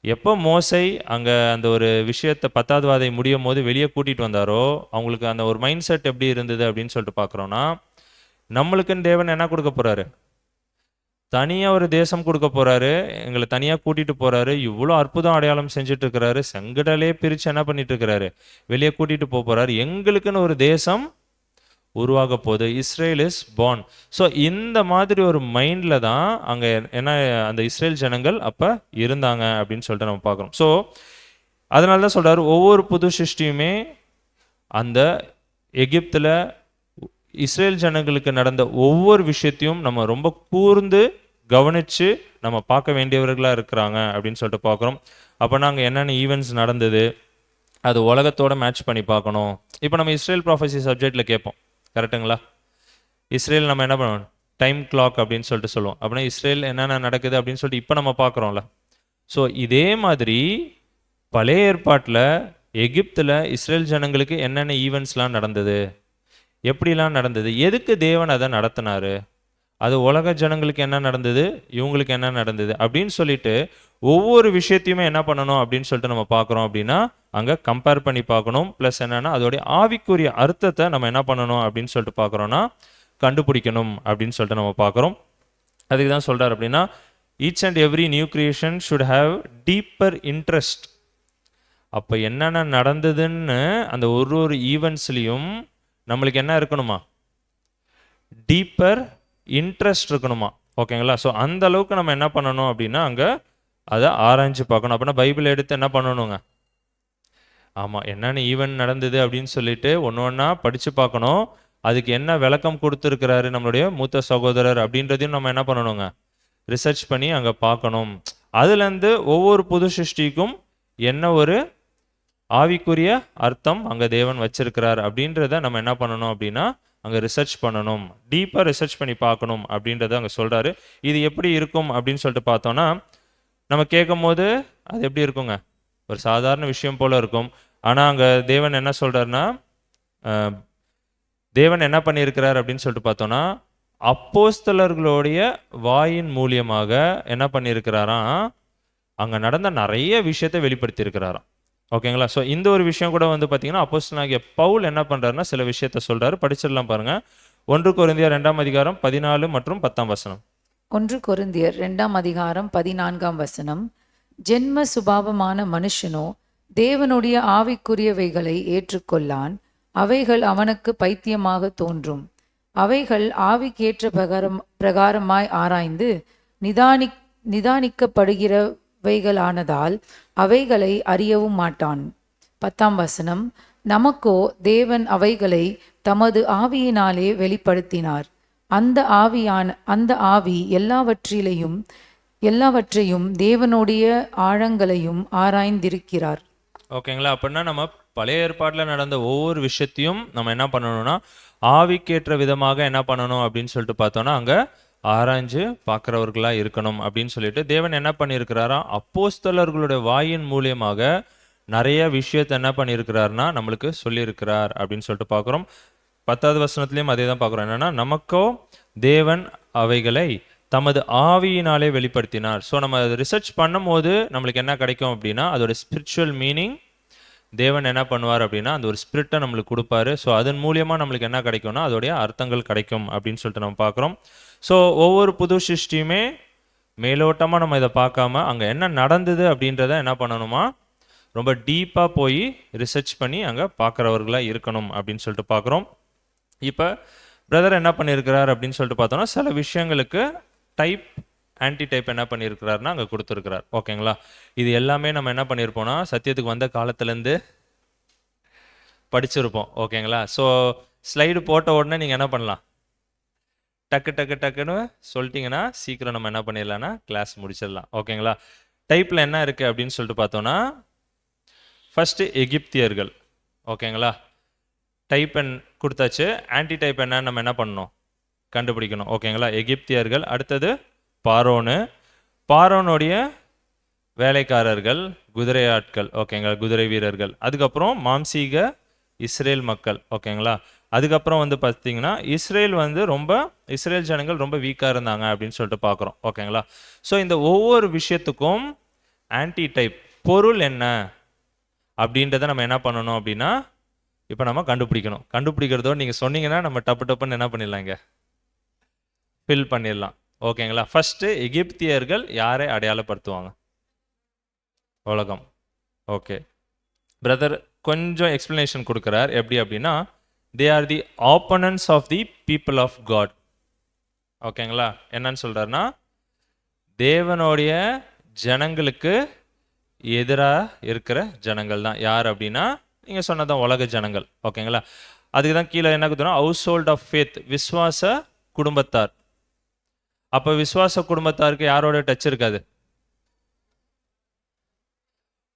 எப்போ மோசை அங்கே அந்த ஒரு விஷயத்தை 10வது வாதை முடியும் போது வெளியே கூட்டிகிட்டு வந்தாரோ, அவங்களுக்கு அந்த ஒரு மைண்ட் செட் எப்படி இருந்தது அப்படின்னு சொல்லிட்டு பார்க்குறோன்னா, நம்மளுக்குன்னு தேவன் என்ன கொடுக்க போகிறாரு, தனியாக ஒரு தேசம் கொடுக்க போகிறாரு, எங்களை தனியாக கூட்டிகிட்டு போகிறாரு, இவ்வளோ அற்புதம் அடையாளம் செஞ்சுட்டு இருக்கிறாரு, செங்கடலே பிரித்து என்ன பண்ணிட்டு இருக்கிறாரு, வெளியே கூட்டிகிட்டு போகிறாரு, எங்களுக்குன்னு ஒரு தேசம் உருவாக போகுது, இஸ்ரேல் இஸ் பார்ன். ஸோ இந்த மாதிரி ஒரு மைண்டில் தான் அங்கே என்ன அந்த இஸ்ரேல் ஜனங்கள் அப்போ இருந்தாங்க அப்படின்னு சொல்லிட்டு நம்ம பார்க்குறோம். ஸோ அதனால தான் சொல்கிறார், ஒவ்வொரு புது சிருஷ்டியுமே அந்த எகிப்தில் இஸ்ரேல் ஜனங்களுக்கு நடந்த ஒவ்வொரு விஷயத்தையும் நம்ம ரொம்ப கூர்ந்து கவனித்து நம்ம பார்க்க வேண்டியவர்களாக இருக்கிறாங்க அப்படின்னு சொல்லிட்டு பார்க்குறோம். அப்போ நாங்கள் என்னென்ன ஈவெண்ட்ஸ் நடந்தது அது உலகத்தோட மேட்ச் பண்ணி பார்க்கணும். இப்போ நம்ம இஸ்ரேல் ப்ராஃபஸி சப்ஜெக்டில் கேட்போம். கரெக்டுங்களா? இஸ்ரேல் நம்ம என்ன பண்ணுவோம், டைம் கிளாக் அப்படின்னு சொல்லிட்டு சொல்லுவோம். அப்படின்னா இஸ்ரேல் என்னென்ன நடக்குது அப்படின்னு சொல்லிட்டு இப்போ நம்ம பார்க்குறோம்ல. ஸோ இதே மாதிரி பழைய ஏற்பாட்டில் எகிப்தில் இஸ்ரேல் ஜனங்களுக்கு என்னென்ன ஈவெண்ட்ஸ்லாம் நடந்தது, எப்படிலாம் நடந்தது, எதுக்கு தேவன் அதை நடத்தினாரு, அது உலக ஜனங்களுக்கு என்ன நடந்தது, இவங்களுக்கு என்ன நடந்தது அப்படின்னு சொல்லிட்டு ஒவ்வொரு விஷயத்தையுமே என்ன பண்ணணும் அப்படின்னு சொல்லிட்டு நம்ம பார்க்குறோம். அப்படின்னா அங்கே கம்பேர் பண்ணி பார்க்கணும். ப்ளஸ் என்னென்னா அதோடைய ஆவிக்குரிய அர்த்தத்தை நம்ம என்ன பண்ணணும் அப்படின்னு சொல்லிட்டு பார்க்குறோன்னா கண்டுபிடிக்கணும் அப்படின்னு சொல்லிட்டு நம்ம பார்க்குறோம். அதுக்கு தான் சொல்கிறார் அப்படின்னா, each and every new creation should have deeper interest. அப்போ என்னென்ன நடந்ததுன்னு அந்த ஒரு ஈவெண்ட்ஸ்லேயும் நம்மளுக்கு என்ன இருக்கணுமா, டீப்பர் இன்ட்ரெஸ்ட் இருக்கணுமா. ஓகேங்களா? ஸோ அந்த அளவுக்கு நம்ம என்ன பண்ணணும் அப்படின்னா அங்கே அதை ஆராய்ஞ்சு பார்க்கணும். அப்படின்னா பைபிள் எடுத்து என்ன பண்ணணுங்க, ஆமாம், என்னென்ன ஈவெண்ட் நடந்தது அப்படின்னு சொல்லிட்டு ஒன்று ஒன்றா படித்து பார்க்கணும். அதுக்கு என்ன விளக்கம் கொடுத்துருக்கிறாரு நம்மளுடைய மூத்த சகோதரர் அப்படின்றதையும் நம்ம என்ன பண்ணணுங்க, ரிசர்ச் பண்ணி அங்கே பார்க்கணும். அதுலேருந்து ஒவ்வொரு புது சிருஷ்டிக்கும் என்ன ஒரு ஆவிக்குரிய அர்த்தம் அங்கே தேவன் வச்சிருக்கிறார் அப்படின்றத நம்ம என்ன பண்ணணும் அப்படின்னா அங்கே ரிசர்ச் பண்ணணும், டீப்பாக ரிசர்ச் பண்ணி பார்க்கணும் அப்படின்றத அங்கே சொல்கிறாரு. இது எப்படி இருக்கும் அப்படின்னு சொல்லிட்டு பார்த்தோன்னா, நம்ம கேட்கும் போது அது எப்படி இருக்குங்க, ஒரு சாதாரண விஷயம் போல இருக்கும். ஆனால் அங்கே தேவன் என்ன சொல்கிறாருன்னா, தேவன் என்ன பண்ணியிருக்கிறார் அப்படின்னு சொல்லிட்டு பார்த்தோன்னா, அப்போஸ்தலர்களுடைய வாயின் மூலியமாக என்ன பண்ணியிருக்கிறாராம், அங்கே நடந்த நிறைய விஷயத்தை வெளிப்படுத்தி இருக்கிறாராம். ஓகேங்களா? ஸோ இந்த ஒரு விஷயம் கூட வந்து பார்த்தீங்கன்னா, அப்போஸ்தலனாகிய பவுல் என்ன பண்ணுறாருன்னா சில விஷயத்த சொல்கிறாரு. படிச்சிடலாம் பாருங்க. 1 கொரிந்தியர் 2ஆம் அதிகாரம் 14 மற்றும் 10ஆம் வசனம். 1 கொரிந்தியர் 2ஆம் அதிகாரம் 14ஆம் வசனம். ஜென்ம சுபாவமான மனுஷனோ தேவனுடைய ஆவிக்குரியவைகளை ஏற்றுக்கொள்ளான், அவைகள் அவனுக்கு பைத்தியமாக தோன்றும். அவைகள் ஆவிக்கேற்ற பிரகாரமாய் ஆராய்ந்து நிதானிக்கப்படுகிறவைகளானதால் அவைகளை அறியவும் மாட்டான். 10ஆம் வசனம். நமக்கோ தேவன் அவைகளை தமது ஆவியினாலே வெளிப்படுத்தினார். அந்த ஆவி எல்லாவற்றையும் தேவனுடைய ஆழங்களையும் ஆராய்ந்திருக்கிறார். ஓகேங்களா? அப்படின்னா நம்ம பழைய ஏற்பாட்டில் நடந்த ஒவ்வொரு விஷயத்தையும் நம்ம என்ன பண்ணணும்னா ஆவிக்கேற்ற விதமாக என்ன பண்ணணும் அப்படின்னு சொல்லிட்டு பார்த்தோன்னா அங்கே ஆராய்ஞ்சு பார்க்குறவர்களாக இருக்கணும் அப்படின்னு சொல்லிட்டு தேவன் என்ன பண்ணியிருக்கிறாரா, அப்போஸ்தலர்களுடைய வாயின் மூலியமாக நிறைய விஷயத்தை என்ன பண்ணியிருக்கிறாருன்னா நம்மளுக்கு சொல்லியிருக்கிறார் அப்படின்னு சொல்லிட்டு பார்க்குறோம். 10வது வசனத்துலேயும் அதே தான் பார்க்குறோம். என்னென்னா, நமக்கோ தேவன் அவைகளை தமது ஆவியினாலே வெளிப்படுத்தினார். ஸோ நம்ம ரிசர்ச் பண்ணும் போது நம்மளுக்கு என்ன கிடைக்கும் அப்படின்னா அதோட ஸ்பிரிச்சுவல் மீனிங் தேவன் என்ன பண்ணுவார் அப்படின்னா அந்த ஒரு ஸ்பிரிட்டை நம்மளுக்கு கொடுப்பாரு. ஸோ அதன் மூலியமாக நம்மளுக்கு என்ன கிடைக்கும்னா அதோடைய அர்த்தங்கள் கிடைக்கும் அப்படின்னு சொல்லிட்டு நம்ம பார்க்குறோம். ஸோ ஒவ்வொரு புது சிருஷ்டியுமே மேலோட்டமாக நம்ம இதை பார்க்காம அங்கே என்ன நடந்தது அப்படின்றத என்ன பண்ணணுமா ரொம்ப டீப்பாக போய் ரிசர்ச் பண்ணி அங்கே பார்க்குறவர்களாக இருக்கணும் அப்படின்னு சொல்லிட்டு பார்க்குறோம். இப்போ பிரதர் என்ன பண்ணியிருக்கிறார் அப்படின்னு சொல்லிட்டு பார்த்தோன்னா சில விஷயங்களுக்கு டைப் ஆன்டி டைப் என்ன பண்ணியிருக்கிறாருன்னா அங்கே கொடுத்துருக்கிறார். ஓகேங்களா? இது எல்லாமே நம்ம என்ன பண்ணியிருப்போம்னா சத்தியத்துக்கு வந்த காலத்துலேருந்து படிச்சிருப்போம். ஓகேங்களா? ஸோ ஸ்லைடு போட்ட உடனே நீங்கள் என்ன பண்ணலாம், டக்குன்னு சொல்லிட்டீங்கன்னா சீக்கிரம் நம்ம என்ன பண்ணிடலாம்னா கிளாஸ் முடிச்சிடலாம். ஓகேங்களா? டைப்பில் என்ன இருக்குது அப்படின்னு சொல்லிட்டு பார்த்தோன்னா ஃபஸ்ட்டு எகிப்தியர்கள். ஓகேங்களா? டைப் கொடுத்தாச்சு. ஆன்டி டைப் என்னன்னு நம்ம என்ன பண்ணணும், கண்டுபிடிக்கணும். ஓகேங்களா? எகிப்தியர்கள். அடுத்தது பாரோனுடைய வேலைக்காரர்கள், குதிரை ஆட்கள். ஓகேங்களா? குதிரை வீரர்கள். அதுக்கப்புறம் மாம்சீக இஸ்ரேல் மக்கள். ஓகேங்களா? அதுக்கப்புறம் வந்து பார்த்தீங்கன்னா இஸ்ரேல் ஜனங்கள் ரொம்ப வீக்காக இருந்தாங்க அப்படின்னு சொல்லிட்டு பார்க்குறோம். ஓகேங்களா? ஸோ இந்த ஒவ்வொரு விஷயத்துக்கும் ஆன்டி டைப் பொருள் என்ன அப்படின்றத நம்ம என்ன பண்ணணும் அப்படின்னா இப்போ நம்ம கண்டுபிடிக்கணும். கண்டுபிடிக்கிறதோடு நீங்கள் சொன்னீங்கன்னா நம்ம டப்புன்னு என்ன பண்ணிடலாம், இங்கே ஃபில் பண்ணிடலாம். ஓகேங்களா? ஃபஸ்ட்டு எகிப்தியர்கள் யாரை அடையாளப்படுத்துவாங்க? உலகம். ஓகே, பிரதர் கொஞ்சம் எக்ஸ்பிளனேஷன் கொடுக்குறார். எப்படி அப்படின்னா they are the opponents of the people of God. ஓகேங்களா? என்னன்னு சொல்கிறாருன்னா தேவனுடைய ஜனங்களுக்கு எதிராக இருக்கிற ஜனங்கள் தான் யார் அப்படின்னா நீங்கள் சொன்னதான் உலக ஜனங்கள். ஓகேங்களா? அதுக்கு தான் கீழே என்ன கொடுத்தோம்னா ஹவுஸ் ஹோல்ட் ஆஃப் ஃபேத், விஸ்வாச குடும்பத்தார். அப்போ விஸ்வாச குடும்பத்தாருக்கு யாரோட டச் இருக்காது,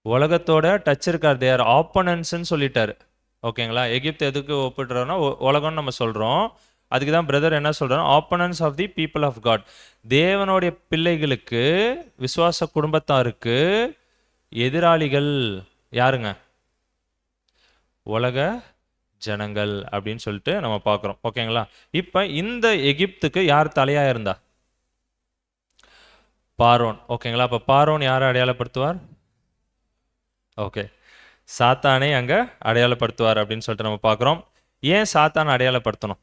உலகத்தோட டச் இருக்கார். தேர் ஆப்பனன்ட்ஸ்ன்னு சொல்லிட்டாரு. ஓகேங்களா? எகிப்து எதுக்கு ஒப்பிடுறோம்னா உலகம்னு நம்ம சொல்கிறோம். அதுக்கு தான் பிரதர் என்ன சொல்கிறோம், opponents of the people of God. தேவனுடைய பிள்ளைகளுக்கு, விசுவாச குடும்பத்தாருக்கு எதிராளிகள் யாருங்க, உலக ஜனங்கள் அப்படின்னு சொல்லிட்டு நம்ம பார்க்குறோம். ஓகேங்களா? இப்போ இந்த எகிப்துக்கு யார் தலையாக இருந்தா, பார்வோன். ஓகேங்களா? அப்போ பார்வோன் யாரை அடையாளப்படுத்துவார், ஓகே சாத்தானை அங்கே அடையாளப்படுத்துவார் அப்படின்னு சொல்லிட்டு நம்ம பார்க்குறோம். ஏன் சாத்தானை அடையாளப்படுத்தணும்,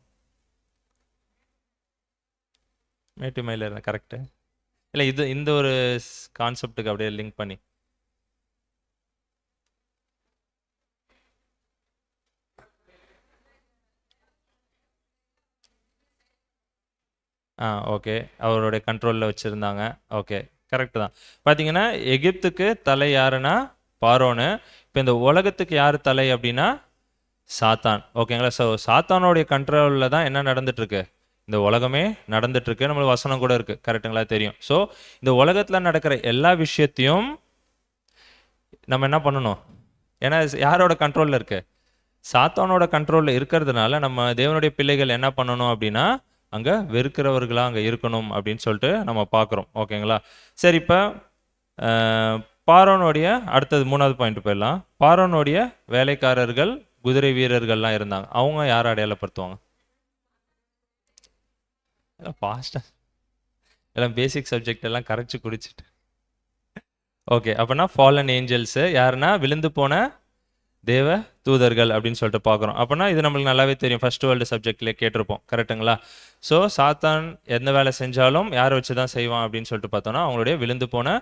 மேட்டுமையில் இருந்தால் கரெக்டு இல்லை, இந்த ஒரு கான்செப்டுக்கு அப்படியே லிங்க் பண்ணி ஓகே அவருடைய கண்ட்ரோலில் வச்சுருந்தாங்க. ஓகே கரெக்டு தான். பார்த்தீங்கன்னா எகிப்துக்கு தலை யாருன்னா பார்வோனு. இப்போ இந்த உலகத்துக்கு யார் தலை அப்படின்னா சாத்தான். ஓகேங்களா? ஸோ சாத்தானோடைய கண்ட்ரோலில் தான் என்ன நடந்துட்டு இருக்கு, இந்த உலகமே நடந்துட்டு இருக்கு. நம்மளுக்கு வசனம் கூட இருக்கு, கரெக்டுங்களா? தெரியும். ஸோ இந்த உலகத்தில் நடக்கிற எல்லா விஷயத்தையும் நம்ம என்ன பண்ணணும், ஏன்னா யாரோட கண்ட்ரோலில் இருக்கு, சாத்தானோட கண்ட்ரோலில் இருக்கிறதுனால நம்ம தேவனுடைய பிள்ளைகள் என்ன பண்ணணும் அப்படின்னா அங்கே வெறுக்கிறவர்களாக அங்கே இருக்கணும் அப்படின்னு சொல்லிட்டு நம்ம பார்க்குறோம். ஓகேங்களா? சரி, இப்போ பார்வோனுடைய அடுத்தது 3வது பாயிண்ட் போயிடலாம். பார்வோனுடைய வேலைக்காரர்கள் குதிரை வீரர்கள்லாம் இருந்தாங்க. அவங்க யாரை அடையாளப்படுத்துவாங்க? எல்லாம் பாஸ்டா, எல்லாம் பேசிக் சப்ஜெக்ட் எல்லாம் கரைச்சி குடிச்சிட்டு. ஓகே, அப்போனா ஃபாலன் ஏஞ்சல்ஸு யாருன்னா விழுந்து போன தேவ தூதர்கள் அப்படின்னு சொல்லிட்டு பார்க்குறோம். அப்போனா இது நம்மளுக்கு நல்லாவே தெரியும், ஃபர்ஸ்ட் வேர்ல்டு சப்ஜெக்ட்லேயே கேட்டிருப்போம், கரெக்டுங்களா? ஸோ சாத்தான் எந்த வேலை செஞ்சாலும் யாரை வச்சு தான் செய்வான் அப்படின்னு சொல்லிட்டு பார்த்தோன்னா அவங்களுடைய விழுந்து போன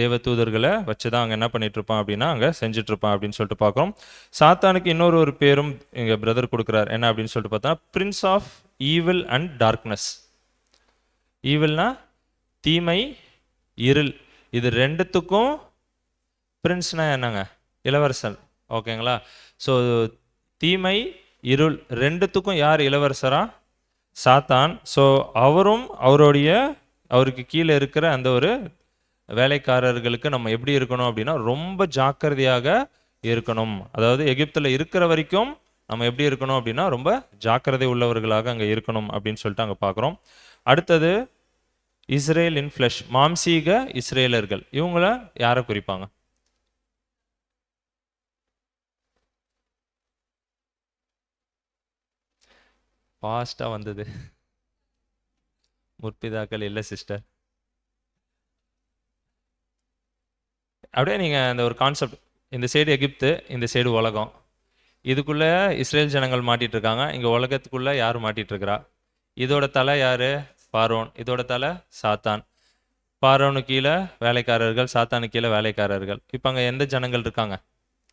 தேவ தூதர்களை வச்சு தான் அங்கே என்ன பண்ணிட்டு இருப்பான் அப்படின்னா அங்கே செஞ்சுட்டு இருப்பான் அப்படின்னு சொல்லிட்டு பார்க்குறோம். சாத்தானுக்கு இன்னொரு பேரும் எங்கள் பிரதர் கொடுக்குறார், என்ன அப்படின்னு சொல்லிட்டு பார்த்தோன்னா prince of evil and darkness. ஈவில்னா தீமை, இருள், இது ரெண்டுத்துக்கும் பிரின்ஸ்னா என்னங்க, இளவரசன். ஓகேங்களா? ஸோ தீமை, இருள் ரெண்டுத்துக்கும் யார் இளவரசரா? சாத்தான். ஸோ அவருக்கு கீழே இருக்கிற அந்த ஒரு வேலைக்காரர்களுக்கு நம்ம எப்படி இருக்கணும் அப்படின்னா ரொம்ப ஜாக்கிரதையாக இருக்கணும். அதாவது எகிப்தில் இருக்கிற வரைக்கும் நம்ம எப்படி இருக்கணும் அப்படின்னா ரொம்ப ஜாக்கிரதை உள்ளவர்களாக அங்கே இருக்கணும் அப்படின்னு சொல்லிட்டு அங்கே பார்க்குறோம். அடுத்தது இஸ்ரேல் இன் ஃப்ளஷ், மாம்சீக இஸ்ரேலர்கள். இவங்கள யாரை குறிப்பாங்க? ஃபாஸ்ட்டாக வந்தது. முற்பிதாக்கள் இல்லை சிஸ்டர். அப்படியே நீங்கள் அந்த ஒரு கான்செப்ட், இந்த சைடு எகிப்து, இந்த சைடு உலகம், இதுக்குள்ளே இஸ்ரேல் ஜனங்கள் மாட்டிட்டு இருக்காங்க. இங்கே உலகத்துக்குள்ளே யார் மாட்டிட்டு இருக்கிறா? இதோட தலை யார்? பார்வோன். இதோட தலை சாத்தான். பார்வோனு கீழே வேலைக்காரர்கள், சாத்தானு கீழே வேலைக்காரர்கள். இப்போ அங்கே எந்த ஜனங்கள் இருக்காங்க?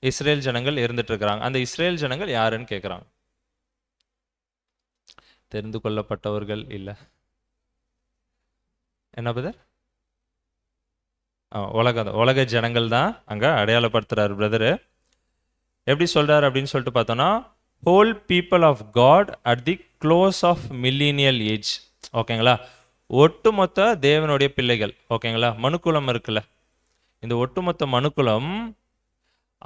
இஸ்ரேல் ஜனங்கள் இருந்துட்டு இருக்கிறாங்க. அந்த இஸ்ரேல் ஜனங்கள் யாருன்னு கேட்குறாங்க. தெரிந்து கொள்ளப்பட்டவர்கள் இல்லை. என்ன பிரதர்? உலக ஜனங்கள் தான் அங்கே அடையாளப்படுத்துறாரு பிரதரு. எப்படி சொல்றாரு அப்படின்னு சொல்லிட்டு பார்த்தோன்னா whole people of God at the close of millennial age. ஓகேங்களா? ஒட்டுமொத்த தேவனுடைய பிள்ளைகள். ஓகேங்களா? மனுக்குலம் இருக்குல்ல, இந்த ஒட்டுமொத்த மனுக்குலம்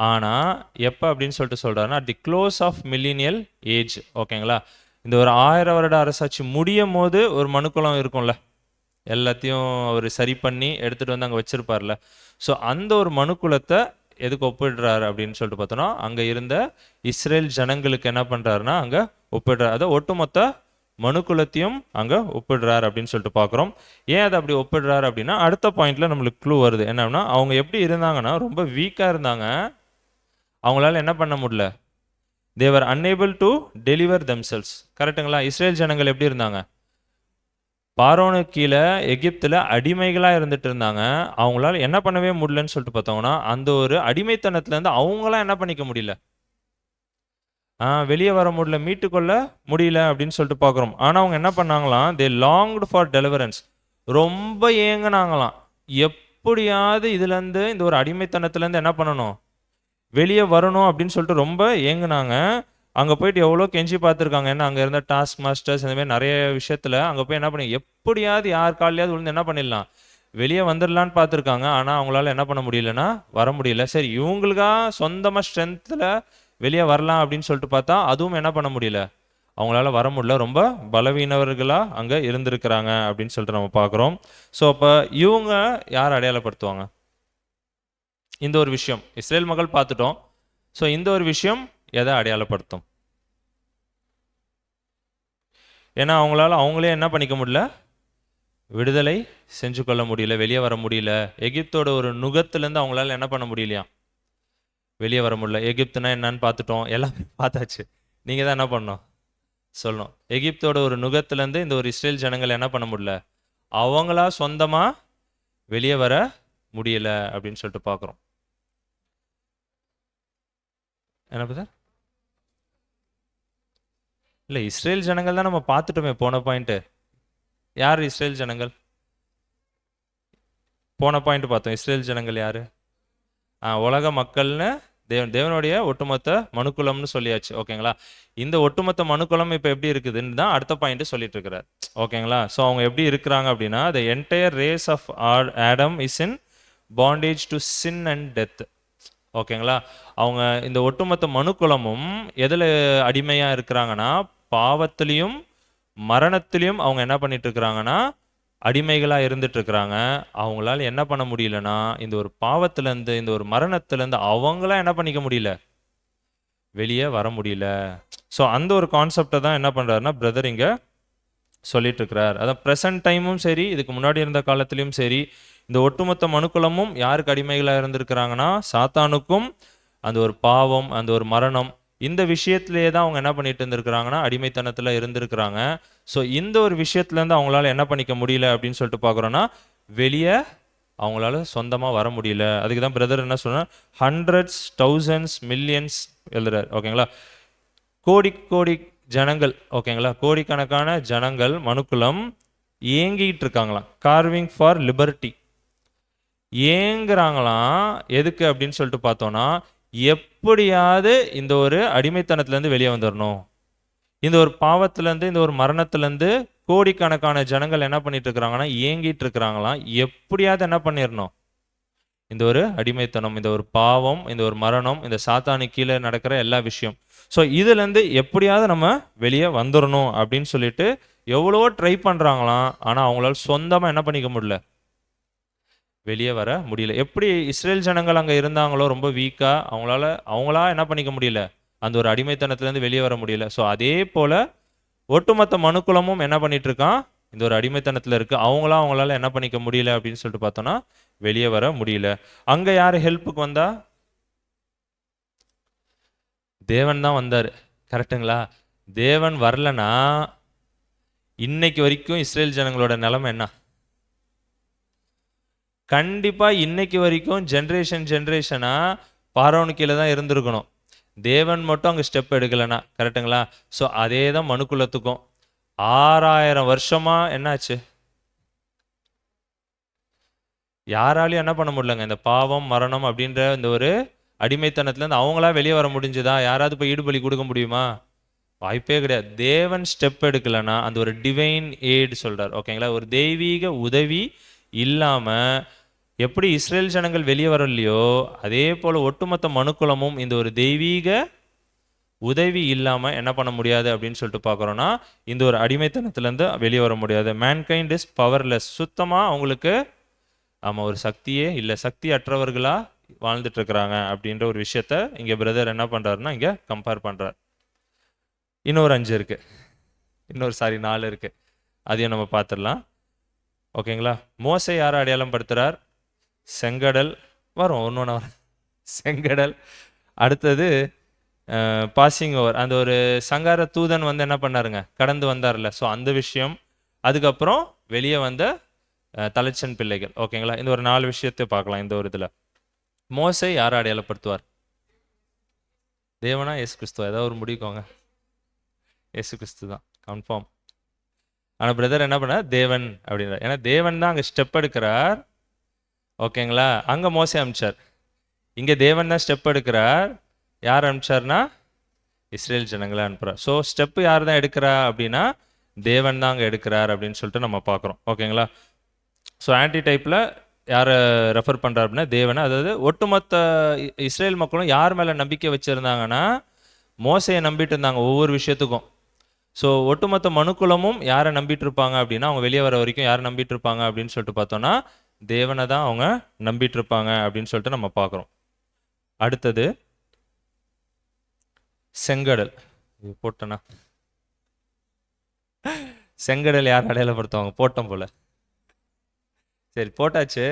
ஆனால் எப்போ அப்படின்னு சொல்லிட்டு சொல்கிறாருன்னா the close of millennial age. ஓகேங்களா? இந்த ஒரு 1000 வருட அரசாட்சி முடியும் போது ஒரு மனுக்குலம் இருக்கும்ல, எல்லாத்தையும் அவர் சரி பண்ணி எடுத்துகிட்டு வந்து அங்கே வச்சுருப்பார்ல. ஸோ அந்த ஒரு மனுக்குலத்தை எதுக்கு ஒப்பிடுறாரு அப்படின்னு சொல்லிட்டு பார்த்தோன்னா அங்கே இருந்த இஸ்ரேல் ஜனங்களுக்கு என்ன பண்ணுறாருன்னா அங்கே ஒப்பிடுறாரு. அதை ஒட்டுமொத்த மனுக்குலத்தையும் அங்கே ஒப்பிடுறாரு அப்படின்னு சொல்லிட்டு பார்க்குறோம். ஏன் அதை அப்படி ஒப்பிடுறாரு அப்படின்னா அடுத்த பாயிண்ட்ல நம்மளுக்கு க்ளூ வருது. என்னன்னா அவங்க எப்படி இருந்தாங்கன்னா ரொம்ப வீக்காக இருந்தாங்க. அவங்களால என்ன பண்ண முடியல, தேவர் அன்ஏபிள் டு டெலிவர் தெம்செல்ஸ். கரெக்டுங்களா? இஸ்ரேல் ஜனங்கள் எப்படி இருந்தாங்க? பார்வோனு கீழே எகிப்தில் அடிமைகளாக இருந்துட்டு இருந்தாங்க. அவங்களால என்ன பண்ணவே முடியலன்னு சொல்லிட்டு பார்த்தோம்னா அந்த ஒரு அடிமைத்தனத்துலேருந்து அவங்களாம் என்ன பண்ணிக்க முடியல, வெளியே வர முடியல, மீட்டுக்கொள்ள முடியல அப்படின்னு சொல்லிட்டு பார்க்குறோம். ஆனால் அவங்க என்ன பண்ணாங்களாம், தே லாங்டு ஃபார் டெலிவரன்ஸ், ரொம்ப ஏங்கினாங்களாம். எப்படியாவது இதுலேருந்து இந்த ஒரு அடிமைத்தனத்துலேருந்து என்ன பண்ணணும், வெளியே வரணும் அப்படின்னு சொல்லிட்டு ரொம்ப ஏங்குனாங்க. அங்கே போயிட்டு எவ்வளோ கெஞ்சி பார்த்துருக்காங்க. ஏன்னா அங்கே இருந்த டாஸ்க் மாஸ்டர்ஸ் இந்த மாதிரி நிறைய விஷயத்தில் அங்கே போய் என்ன பண்ணி எப்படியாவது யார் காலையாவது விழுந்து என்ன பண்ணிடலாம், வெளியே வந்துடலான்னு பார்த்துருக்காங்க. ஆனால் அவங்களால என்ன பண்ண முடியலன்னா வர முடியல. சரி, இவங்களுக்கா சொந்தமாக ஸ்ட்ரென்த்தில் வெளியே வரலாம் அப்படின்னு சொல்லிட்டு பார்த்தா அதுவும் என்ன பண்ண முடியல, அவங்களால வர முடியல. ரொம்ப பலவீனவர்களாக அங்கே இருந்திருக்கிறாங்க அப்படின்னு சொல்லிட்டு நம்ம பார்க்குறோம். ஸோ அப்போ இவங்க யார் அடையாளப்படுத்துவாங்க? இந்த ஒரு விஷயம் இஸ்ரேல் மக்கள் பார்த்துட்டோம். ஸோ இந்த ஒரு விஷயம் எதை அடையாளப்படுத்தும்? ஏன்னா அவங்களே என்ன பண்ணிக்க முடியல, விடுதலை செஞ்சு கொள்ள முடியல, வெளியே வர முடியல. எகிப்தோட ஒரு நுகத்திலேருந்து அவங்களால என்ன பண்ண முடியலையா, வெளியே வர முடியல. எகிப்துனா என்னன்னு பார்த்துட்டோம், எல்லாமே பார்த்தாச்சு. நீங்கள் தான் என்ன பண்ணணும், சொல்லணும். எகிப்தோட ஒரு நுகத்திலேருந்து இந்த ஒரு இஸ்ரேல் ஜனங்கள் என்ன பண்ண முடியல, அவங்களா சொந்தமாக வெளியே வர முடியல அப்படின்னு சொல்லிட்டு பார்க்குறோம். என்ன பிரதர்? இல்லை, இஸ்ரேல் ஜனங்கள் தான் நம்ம பார்த்துட்டோமே போன பாயிண்ட்டு. யார் இஸ்ரேல் ஜனங்கள்? போன பாயிண்ட் பார்த்தோம். இஸ்ரேல் ஜனங்கள் யாரு? உலக மக்கள்னு தேவனுடைய ஒட்டுமொத்த மனுக்குலம்னு சொல்லியாச்சு. ஓகேங்களா? இந்த ஒட்டுமொத்த மனுக்குலம் இப்போ எப்படி இருக்குதுன்னு தான் அடுத்த பாயிண்ட் சொல்லிட்டு இருக்கிறார். ஓகேங்களா? ஸோ அவங்க எப்படி இருக்கிறாங்க அப்படின்னா, the entire race of Adam is in bondage to sin and death. ஓகேங்களா? அவங்க இந்த ஒட்டுமொத்த மனுக்குலமும் எதில் அடிமையாக இருக்கிறாங்கன்னா, பாவத்திலையும் மரணத்திலையும் அவங்க என்ன பண்ணிட்டு இருக்கிறாங்கன்னா அடிமைகளாக இருந்துட்டு இருக்கிறாங்க. அவங்களால என்ன பண்ண முடியலன்னா, இந்த ஒரு பாவத்திலேருந்து, இந்த ஒரு மரணத்திலேருந்து அவங்களா என்ன பண்ணிக்க முடியல, வெளியே வர முடியல. ஸோ அந்த ஒரு கான்செப்டை தான் என்ன பண்ணுறாருன்னா பிரதர் இங்கே சொல்லிட்டு இருக்கிறார். அதான் ப்ரெசன்ட் டைமும் சரி, இதுக்கு முன்னாடி இருந்த காலத்திலையும் சரி, இந்த ஒட்டுமொத்த மனுக்குலமும் யாருக்கு அடிமைகளாக இருந்திருக்கிறாங்கன்னா, சாத்தானுக்கும், அந்த ஒரு பாவம், அந்த ஒரு மரணம், இந்த விஷயத்திலேயே தான் அவங்க என்ன பண்ணிட்டு இருந்திருக்கிறாங்கன்னா அடிமைத்தனத்தில் இருந்திருக்கிறாங்க. ஸோ இந்த ஒரு விஷயத்துலேருந்து அவங்களால என்ன பண்ணிக்க முடியல அப்படின்னு சொல்லிட்டு பார்க்குறோன்னா, வெளியே அவங்களால சொந்தமாக வர முடியல. அதுக்கு தான் பிரதர் என்ன சொன்னார், ஹண்ட்ரட்ஸ், தௌசண்ட்ஸ், மில்லியன்ஸ் எழுதுறாரு. ஓகேங்களா? கோடி கோடி ஜனங்கள், ஓகேங்களா, கோடிக்கணக்கான ஜனங்கள் மனுக்குலம் ஏங்கிட்டு இருக்காங்களாம். கார்விங் ஃபார் லிபர்ட்டி ஏங்குறாங்களாம். எதுக்கு அப்படின்னு சொல்லிட்டு பார்த்தோன்னா, எப்படியாவது இந்த ஒரு அடிமைத்தனத்திலேருந்து வெளியே வந்துடணும், இந்த ஒரு பாவத்திலேருந்து, இந்த ஒரு மரணத்திலேருந்து கோடிக்கணக்கான ஜனங்கள் என்ன பண்ணிட்டு இருக்கிறாங்கன்னா ஏங்கிட்டு இருக்கிறாங்களாம். எப்படியாவது என்ன பண்ணிடணும், இந்த ஒரு அடிமைத்தனம், இந்த ஒரு பாவம், இந்த ஒரு மரணம், இந்த சாத்தானு கீழே நடக்கிற எல்லா விஷயம், ஸோ இதுலேருந்து எப்படியாவது நம்ம வெளியே வந்துடணும் அப்படின்னு சொல்லிட்டு எவ்வளவோ ட்ரை பண்ணுறாங்களாம். ஆனால் அவங்களால சொந்தமாக என்ன பண்ணிக்க முடியல, வெளியே வர முடியல. எப்படி இஸ்ரேல் ஜனங்கள் அங்கே இருந்தாங்களோ ரொம்ப வீக்காக, அவங்களா என்ன பண்ணிக்க முடியல, அந்த ஒரு அடிமைத்தனத்திலேருந்து வெளியே வர முடியல. ஸோ அதே போல் ஒட்டுமொத்த மனுக்குலமும் என்ன பண்ணிட்டு இருக்கான், இந்த ஒரு அடிமைத்தனத்தில் இருக்குது. அவங்களால என்ன பண்ணிக்க முடியல அப்படின்னு சொல்லிட்டு பார்த்தோன்னா வெளியே வர முடியல. அங்கே யார் ஹெல்ப்புக்கு வந்தா? தேவன் தான் வந்தார். கரெக்டுங்களா? தேவன் வரலனா இன்னைக்கு வரைக்கும் இஸ்ரேல் ஜனங்களோட நிலைமை என்ன? கண்டிப்பா இன்னைக்கு வரைக்கும் ஜென்ரேஷனா பார்வோனு கீழே தான் இருந்திருக்கணும். தேவன் மட்டும் அங்கே ஸ்டெப் எடுக்கலைன்னா. கரெக்டுங்களா? ஸோ அதே தான் மனுக்குலத்துக்கும் 6000 வருஷமா என்னாச்சு, யாராலையும் என்ன பண்ண முடியலங்க, இந்த பாவம் மரணம் அப்படின்ற இந்த ஒரு அடிமைத்தனத்துலேருந்து அவங்களா வெளியே வர முடிஞ்சுதா? யாராவது போய் ஈடுபலி கொடுக்க முடியுமா? வாய்ப்பே கிடையாது. தேவன் ஸ்டெப் எடுக்கலைன்னா, அந்த ஒரு டிவைன் எய்ட் சொல்றார். ஓகேங்களா? ஒரு தெய்வீக உதவி இல்லாம எப்படி இஸ்ரேல் ஜனங்கள் வெளியே வரலையோ, அதே போல ஒட்டுமொத்த மனுக்குலமும் இந்த ஒரு தெய்வீக உதவி இல்லாம என்ன பண்ண முடியாது அப்படின்னு சொல்லிட்டு பார்க்குறோன்னா, இந்த ஒரு அடிமைத்தனத்திலேருந்து வெளியே வர முடியாது. Mankind is powerless. சுத்தமாக அவங்களுக்கு ஒரு சக்தியே இல்லை, சக்தி அற்றவர்களா வாழ்ந்துட்டு இருக்கிறாங்க அப்படின்ற ஒரு விஷயத்த இங்கே பிரதர் என்ன பண்றாருன்னா இங்கே கம்பேர் பண்றார். இன்னொரு 5 இருக்கு, 4 இருக்கு, அதையும் நம்ம பார்த்துடலாம். ஓகேங்களா? மோசே யாரை அடையாளம் படுத்துறார்? செங்கடல் வரும், ஒன்று வரும். செங்கடல், அடுத்தது பாசிங் ஓவர், அந்த ஒரு சங்கார தூதன் வந்து என்ன பண்ணாருங்க, கடந்து வந்தார்ல, ஸோ அந்த விஷயம். அதுக்கப்புறம் வெளியே வந்த தலைச்சன் பிள்ளைகள். ஓகேங்களா? இந்த ஒரு 4 விஷயத்தை பார்க்கலாம் இந்த ஒரு இதில். மோசே யாரை அடையாளப்படுத்துவார்? தேவனா இயேசு கிறிஸ்துவா? ஏதாவது ஒரு முடிவுக்கோங்க. இயேசு கிறிஸ்து தான் கன்ஃபார்ம். ஆனால் பிரதர் என்ன பண்ணார், தேவன் அப்படின்றார். ஏன்னா தேவன் தான் அங்கே ஸ்டெப் எடுக்கிறார். ஓகேங்களா? அங்கே மோசே அனுப்பிச்சார், இங்கே தேவன் தான் ஸ்டெப் எடுக்கிறார். யார் அனுப்பிச்சார்னா இஸ்ரேல் ஜனங்களை அனுப்புகிறார். ஸோ ஸ்டெப்பு யார் தான் எடுக்கிறா அப்படின்னா தேவன் தான் அங்கே எடுக்கிறார் அப்படின்னு சொல்லிட்டு நம்ம பார்க்குறோம். ஓகேங்களா? ஸோ ஆன்டி டைப்பில் யாரை ரெஃபர் பண்ணுறார் அப்படின்னா தேவனை. அதாவது ஒட்டுமொத்த இஸ்ரேல் மக்களும் யார் மேலே நம்பிக்கை வச்சுருந்தாங்கன்னா மோசையை நம்பிட்டு இருந்தாங்க ஒவ்வொரு விஷயத்துக்கும். ஸோ ஒட்டுமொத்த மனுக்குலமும் யாரை நம்பிட்டு இருப்பாங்க அப்படின்னா, அவங்க வெளியே வர வரைக்கும் யாரை நம்பிட்டு இருப்பாங்க அப்படின்னு சொல்லிட்டு பார்த்தோன்னா தேவனை தான் அவங்க நம்பிட்டு இருப்பாங்க அப்படின்னு சொல்லிட்டு நம்ம பார்க்குறோம். அடுத்தது செங்கடல். இது போட்டனா செங்கடல் யார் அடையாளப்படுத்துவாங்க? போட்டோம் போல. சரி போட்டாச்சு,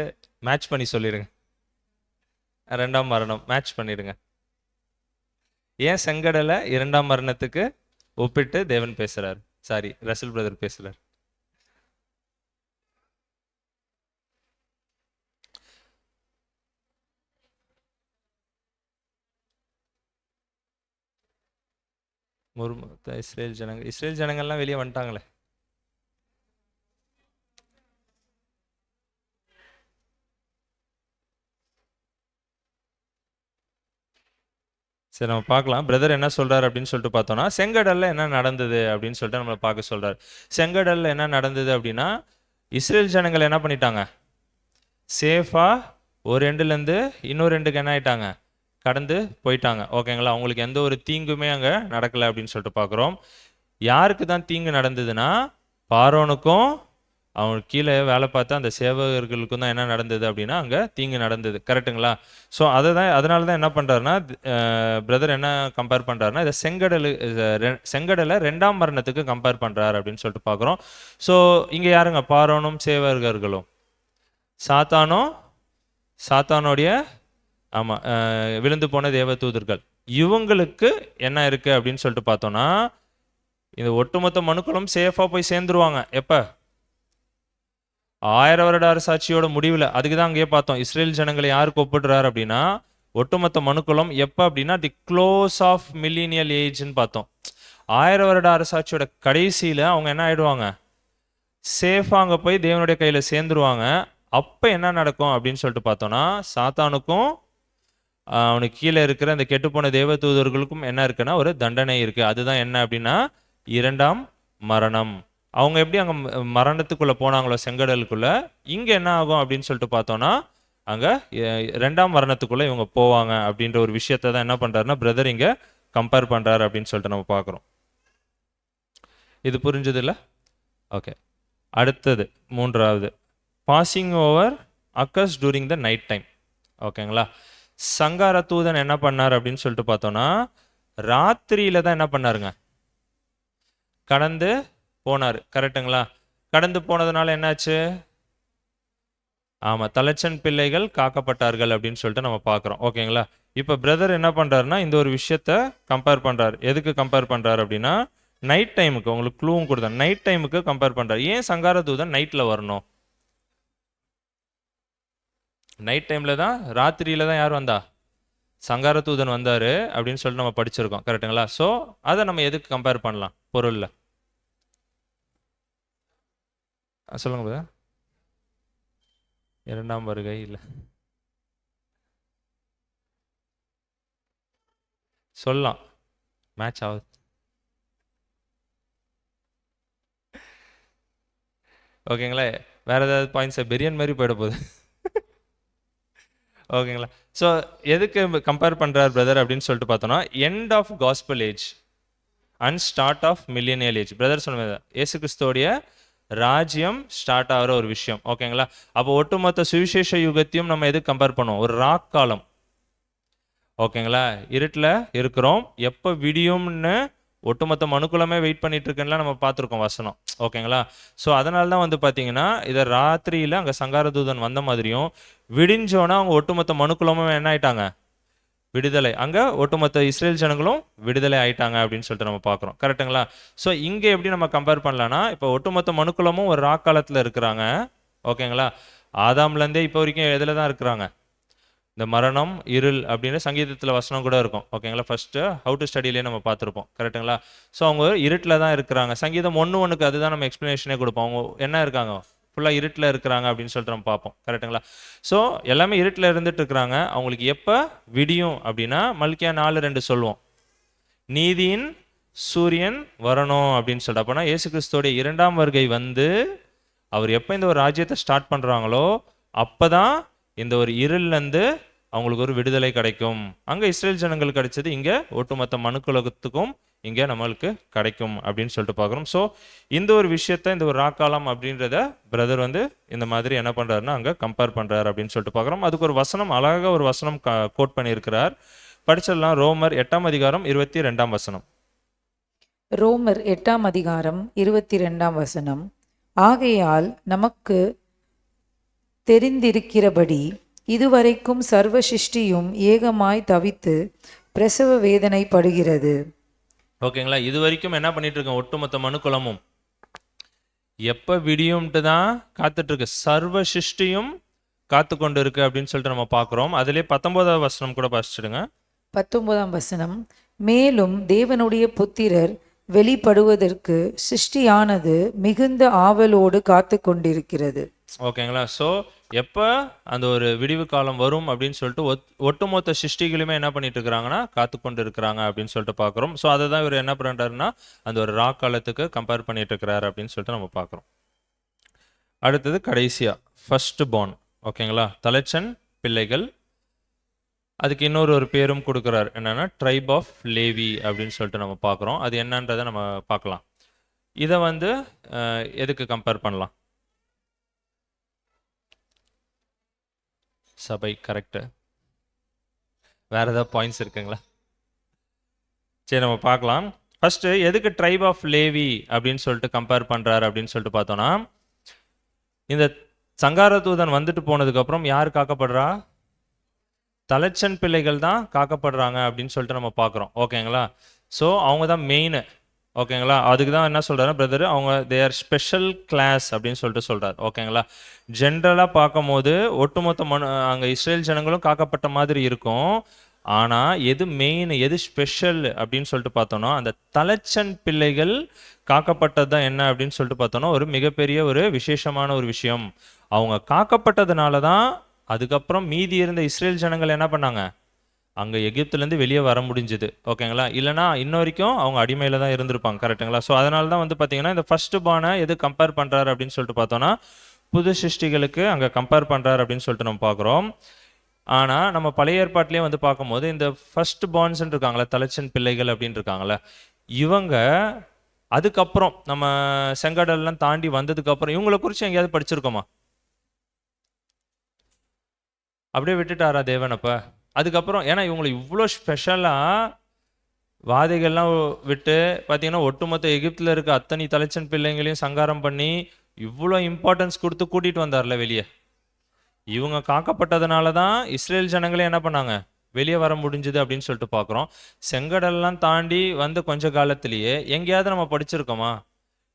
மேட்ச் பண்ணி சொல்லிடுங்க. 2ஆம் மரணம் மேட்ச் பண்ணிடுங்க. ஏன் செங்கடலை 2ஆம் மரணத்துக்கு ஒப்பிட்டு தேவன் பேசுறாரு? சாரி, ரசல் பிரதர் பேசுறாரு. இஸ்ரேல் ஜனங்கள்லாம் வெளியே வந்துட்டாங்களே. சரி, நம்ம பார்க்கலாம் பிரதர் என்ன சொல்றாரு அப்படின்னு சொல்லிட்டு பார்த்தோம்னா, செங்கடல்ல என்ன நடந்தது அப்படின்னு சொல்லிட்டு நம்மளை பார்க்க சொல்றாரு. செங்கடல்ல என்ன நடந்தது அப்படின்னா, இஸ்ரேல் ஜனங்கள் என்ன பண்ணிட்டாங்க, சேஃபா ஒரு எண்டுலேருந்து இன்னொரு எண்டுக்கு என்ன ஆயிட்டாங்க, கடந்து போயிட்டாங்க. ஓகேங்களா, அவங்களுக்கு எந்த ஒரு தீங்குமே அங்கே நடக்கலை அப்படின்னு சொல்லிட்டு பார்க்குறோம். யாருக்கு தான் தீங்கு நடந்ததுன்னா, பார்வோனுக்கும் அவனுக்கு கீழே வேலை பார்த்த அந்த சேவகர்களுக்கும் தான் என்ன நடந்தது அப்படின்னா அங்கே தீங்கு நடந்தது. கரெக்டுங்களா? ஸோ அதனால தான் என்ன பண்ணுறாருன்னா, பிரதர் என்ன கம்பேர் பண்ணுறாருன்னா, இதை செங்கடலை ரெண்டாம் மரணத்துக்கு கம்பேர் பண்ணுறாரு அப்படின்னு சொல்லிட்டு பார்க்குறோம். ஸோ இங்கே யாருங்க, பார்வோனும் சேவகர்களும், சாத்தானோடைய ஆமாம் விழுந்து போன தேவதூதர்கள், இவங்களுக்கு என்ன இருக்கு அப்படின்னு சொல்லிட்டு பார்த்தோம்னா, இந்த ஒட்டுமொத்த மனுக்களும் சேஃபாக போய் சேர்ந்துருவாங்க. எப்போ? 1000 வருட அரசாட்சியோட முடிவில். அதுக்கு தான் அங்கேயே பார்த்தோம், இஸ்ரேல் ஜனங்களை யாருக்கு ஒப்பிடுறாரு அப்படின்னா, ஒட்டுமொத்த மனுக்களும் எப்போ அப்படின்னா தி க்ளோஸ் ஆஃப் மில்லினியல் ஏஜ்னு பார்த்தோம். 1000 வருட அரசாட்சியோட கடைசியில் அவங்க என்ன ஆயிடுவாங்க, சேஃபாக அங்கே போய் தேவனுடைய கையில் சேர்ந்துருவாங்க. அப்போ என்ன நடக்கும் அப்படின்னு சொல்லிட்டு பார்த்தோன்னா, சாத்தானுக்கும் அவனுக்கு கீழே இருக்கிற அந்த கெட்டுப்போன தேவதூதர்களுக்கும் என்ன இருக்குன்னா ஒரு தண்டனை இருக்கு. அதுதான் என்ன அப்படின்னா இரண்டாம் மரணம். அவங்க எப்படி அங்கே மரணத்துக்குள்ள போனாங்களோ செங்கடலுக்குள்ள, இங்க என்ன ஆகும் அப்படின்னு சொல்லிட்டு பார்த்தோம்னா அங்க ரெண்டாம் மரணத்துக்குள்ள இவங்க போவாங்க அப்படின்ற ஒரு விஷயத்தை தான் என்ன பண்றாருன்னா பிரதர் இங்க கம்பேர் பண்றாரு அப்படின்னு சொல்லிட்டு நம்ம பார்க்குறோம். இது புரிஞ்சது இல்லை? ஓகே, அடுத்தது மூன்றாவது, passing over occurs during the night time. ஓகேங்களா, சங்கார தூதன் என்ன பண்ணார் அப்படின்னு சொல்லிட்டு பார்த்தோம்னா, ராத்திரியில தான் என்ன பண்ணாருங்க, கடந்து போனார். கரெக்டுங்களா? கடந்து போனதுனால என்னாச்சு, ஆமா, தலைச்சன் பிள்ளைகள் காக்கப்பட்டார்கள் அப்படின்னு சொல்லிட்டு நம்ம பார்க்குறோம். ஓகேங்களா, இப்போ பிரதர் என்ன பண்றாருன்னா இந்த ஒரு விஷயத்த கம்பேர் பண்றாரு. எதுக்கு கம்பேர் பண்றாரு அப்படின்னா, நைட் டைமுக்கு, உங்களுக்கு க்ளூவும் கொடுத்தேன், நைட் டைமுக்கு கம்பேர் பண்றாரு. ஏன் சங்கார தூதன் நைட்ல வரணும்? நைட் டைம்ல தான், ராத்திரியில தான் யார் வந்தா, சங்கார தூதன் வந்தாரு அப்படின்னு சொல்லிட்டு நம்ம படிச்சிருக்கோம். கரெக்டுங்களா? ஸோ அதை நம்ம எதுக்கு கம்பேர் பண்ணலாம் பொருள்ல, சொல்லுங்க பிரதர். இரண்டாம் வருகை இல்லை, சொல்லலாம், மேட்ச் ஆகுது. ஓகேங்களா, வேற ஏதாவது பாயிண்ட்ஸ், பிரியாணி மாதிரி போயிட போகுது. ஓகேங்களா, ஸோ எதுக்கு கம்பேர் பண்ணுறார் பிரதர் அப்படின்னு சொல்லிட்டு பார்த்தோன்னா, end of gospel age and start of millennial age. Brother சொன்னது இயேசு கிறிஸ்துவோடைய ராஜ்யம் ஸ்டார்ட் ஆகிற ஒரு விஷயம். ஓகேங்களா, அப்போ ஒட்டுமொத்த சுவிசேஷ யுகத்தையும் நம்ம எதுக்கு கம்பேர் பண்ணுவோம், ஒரு ராக் காலம். ஓகேங்களா, இருட்டில் இருக்கிறோம், எப்போ விடியும்னு ஒட்டுமொத்த மனுக்குலமே வெயிட் பண்ணிட்டு இருக்குன்னா நம்ம பார்த்துருக்கோம் வசனம். ஓகேங்களா, ஸோ அதனால தான் வந்து பார்த்தீங்கன்னா இதை ராத்திரியில் அங்கே சங்காரதூதன் வந்த மாதிரியும், விடிஞ்சோன்னா அவங்க ஒட்டுமொத்த மனுக்குலமும் என்ன ஆயிட்டாங்க, விடுதலை, அங்கே ஒட்டுமொத்த இஸ்ரேல் ஜனங்களும் விடுதலை ஆயிட்டாங்க அப்படின்னு சொல்லிட்டு நம்ம பார்க்குறோம். கரெக்டுங்களா? ஸோ இங்கே எப்படி நம்ம கம்பேர் பண்ணலான்னா, இப்போ ஒட்டுமொத்த மனுக்குலமும் ஒரு ராக் காலத்தில் இருக்கிறாங்க. ஓகேங்களா, ஆதாம்லேருந்தே இப்போ வரைக்கும் எதில் தான் இருக்கிறாங்க, இந்த மரணம் இருள் அப்படின்னு சங்கீதத்தில் வசனம் கூட இருக்கும். ஓகேங்களா, ஃபர்ஸ்ட் ஹவு டு ஸ்டடியிலே நம்ம பார்த்துருப்போம். கரெக்டுங்களா, ஸோ அவங்க இருட்டில் தான் இருக்கிறாங்க. சங்கீதம் 1:1 அதுதான் நம்ம எக்ஸ்பிளனேஷனே கொடுப்போம். அவங்க என்ன இருக்காங்க, ஃபுல்லாக இருட்டில் இருக்கிறாங்க அப்படின்னு சொல்லிட்டு நம்ம பார்ப்போம். கரெக்டுங்களா, ஸோ எல்லாமே இருட்டில் இருந்துட்டு இருக்கிறாங்க. அவங்களுக்கு எப்போ விடியும் அப்படின்னா மல்கியா 4:2 சொல்லுவோம், நீதியின் சூரியன் வரணும் அப்படின்னு சொல்லிட்டு. அப்போனா இயேசு கிறிஸ்துவோடைய இரண்டாம் வருகை வந்து அவர் எப்போ இந்த ஒரு ராஜ்யத்தை ஸ்டார்ட் பண்ணுறாங்களோ அப்போ தான் இந்த ஒரு இருள்லேருந்து அவங்களுக்கு ஒரு விடுதலை கிடைக்கும். அங்கே இஸ்ரேல் ஜனங்களுக்கு கிடைச்சது இங்கே ஒட்டுமொத்த மனுக்குலகத்துக்கும் இங்கே நம்மளுக்கு கிடைக்கும் அப்படின்னு சொல்லிட்டு பார்க்குறோம். ஸோ இந்த ஒரு விஷயத்த, இந்த ஒரு ராக்காலம் அப்படின்றத பிரதர் வந்து இந்த மாதிரி என்ன பண்ணுறாருன்னா அங்கே கம்பேர் பண்ணுறாரு அப்படின்னு சொல்லிட்டு பார்க்குறோம். அதுக்கு ஒரு வசனம், அழகாக ஒரு வசனம் கோட் பண்ணியிருக்கிறார், படிச்சிடலாம். ரோமர் 8ஆம் அதிகாரம் 22ஆம் வசனம். ரோமர் 8ஆம் அதிகாரம் 22ஆம் வசனம். ஆகையால் நமக்கு தெரிந்திருக்கிறபடி இதுவரைக்கும் சர்வ சிருஷ்டியும் ஏகமாய் தவித்து பிரசவ வேதனை படுகிறது. ஓகேங்களா, இது வரைக்கும் என்ன பண்ணிட்டு இருக்கோம், ஒட்டுமொத்த மனுக்குலமும் எப்ப விடியும்ட்டு தான் காத்துட்டு இருக்கு, சர்வ சிருஷ்டியும் காத்து கொண்டு இருக்கு அப்படின்னு சொல்லிட்டு நம்ம பார்க்கிறோம். அதிலே 19ஆம் வசனம் கூட படிச்சிடுங்க. 19ஆம் வசனம். மேலும் தேவனுடைய புத்திரர் வெளிப்படுவதற்கு சிருஷ்டியானது மிகுந்த ஆவலோடு காத்து கொண்டிருக்கிறது. ஓகேங்களா? ஸோ எப்போ அந்த ஒரு விடிவு காலம் வரும் அப்படின்னு சொல்லிட்டு ஒட்டுமொத்த சிருஷ்டிகளுமே என்ன பண்ணிட்டு இருக்கிறாங்கன்னா காத்து கொண்டு இருக்கிறாங்க அப்படின்னு சொல்லிட்டு பார்க்குறோம். ஸோ அதை தான் இவர் என்ன பண்ணுறாருன்னா அந்த ஒரு ரா காலத்துக்கு கம்பேர் பண்ணிட்டு இருக்கிறாரு அப்படின்னு சொல்லிட்டு நம்ம பார்க்குறோம். அடுத்தது கடைசியா ஃபர்ஸ்ட் பார்ன். ஓகேங்களா? தலைச்சன் பிள்ளைகள். அதுக்கு இன்னொரு ஒரு பேரும் கொடுக்குறாரு, என்னன்னா ட்ரைப் ஆஃப் லேவி அப்படின்னு சொல்லிட்டு நம்ம பார்க்குறோம். அது என்னன்றதை நம்ம பார்க்கலாம். இதை வந்து எதுக்கு கம்பேர் பண்ணலாம்? சபை, கரெக்டு. வேற ஏதாவது பாயிண்ட்ஸ் இருக்குங்களா? சரி, நம்ம பார்க்கலாம். ஃபர்ஸ்ட் எதுக்கு ட்ரைப் ஆஃப் லேவி அப்படின்னு சொல்லிட்டு கம்பேர் பண்றாரு அப்படின்னு சொல்லிட்டு பார்த்தோம்னா, இந்த சங்கார தூதன் வந்துட்டு போனதுக்கு அப்புறம் யார் காக்கப்படுறா? தலைச்சன் பிள்ளைகள் தான் காக்கப்படுறாங்க அப்படின்னு சொல்லிட்டு நம்ம பார்க்குறோம். ஓகேங்களா? ஸோ அவங்க தான் மெயின். ஓகேங்களா? அதுக்கு தான் என்ன சொல்றாரு பிரதர், அவங்க தே ஆர் ஸ்பெஷல் கிளாஸ் அப்படின்னு சொல்லிட்டு சொல்றாரு. ஓகேங்களா? ஜென்ரலாக பார்க்கும்போது ஒட்டுமொத்த அங்கே இஸ்ரேல் ஜனங்களும் காக்கப்பட்ட மாதிரி இருக்கும். ஆனால் எது மெயின், எது ஸ்பெஷல் அப்படின்னு சொல்லிட்டு பார்த்தோம்னா, அந்த தலைச்சன் பிள்ளைகள் காக்கப்பட்டது தான் என்ன அப்படின்னு சொல்லிட்டு பார்த்தோம்னா ஒரு மிகப்பெரிய ஒரு விசேஷமான ஒரு விஷயம். அவங்க காக்கப்பட்டதுனால தான் அதுக்கப்புறம் மீதி இருந்த இஸ்ரேல் ஜனங்கள் என்ன பண்ணாங்க, அங்கே எகிப்துலேருந்து வெளியே வர முடிஞ்சுது. ஓகேங்களா? இல்லைனா இன்ன வரைக்கும் அவங்க அடிமையில் தான் இருந்திருப்பாங்க. கரெக்டுங்களா? ஸோ அதனால தான் வந்து பார்த்தீங்கன்னா இந்த ஃபர்ஸ்ட் பார்னை எது கம்பேர் பண்ணுறாரு அப்படின்னு சொல்லிட்டு பார்த்தோன்னா புது சிருஷ்டிகளுக்கு அங்கே கம்பேர் பண்ணுறாரு அப்படின்னு சொல்லிட்டு நம்ம பார்க்குறோம். ஆனால் நம்ம பழைய ஏற்பாட்டிலே வந்து பார்க்கும்போது இந்த ஃபர்ஸ்ட் பார்ன்ஸ்ன்னு இருக்காங்களே, தலைச்சன் பிள்ளைகள் அப்படின்னு இருக்காங்களே, இவங்க அதுக்கப்புறம் நம்ம செங்கடல்லாம் தாண்டி வந்ததுக்கப்புறம் இவங்களை குறித்து எங்கேயாவது படிச்சிருக்கோமா? அப்படியே விட்டுட்டாரா தேவன் அப்போ? அதுக்கப்புறம் ஏன்னா இவங்களை இவ்வளோ ஸ்பெஷலாக வாதைகள்லாம் விட்டு பார்த்தீங்கன்னா ஒட்டுமொத்த எகிப்தில் இருக்க அத்தனை தலைச்சன் பிள்ளைங்களையும் சங்காரம் பண்ணி இவ்வளோ இம்பார்ட்டன்ஸ் கொடுத்து கூட்டிகிட்டு வந்தார்ல வெளியே. இவங்க காக்கப்பட்டதுனால தான் இஸ்ரேல் ஜனங்களே என்ன பண்ணாங்க, வெளியே வர முடிஞ்சுது அப்படின்னு சொல்லிட்டு பார்க்குறோம். செங்கடல்லாம் தாண்டி வந்து கொஞ்ச காலத்திலேயே எங்கேயாவது நம்ம படிச்சிருக்கோமா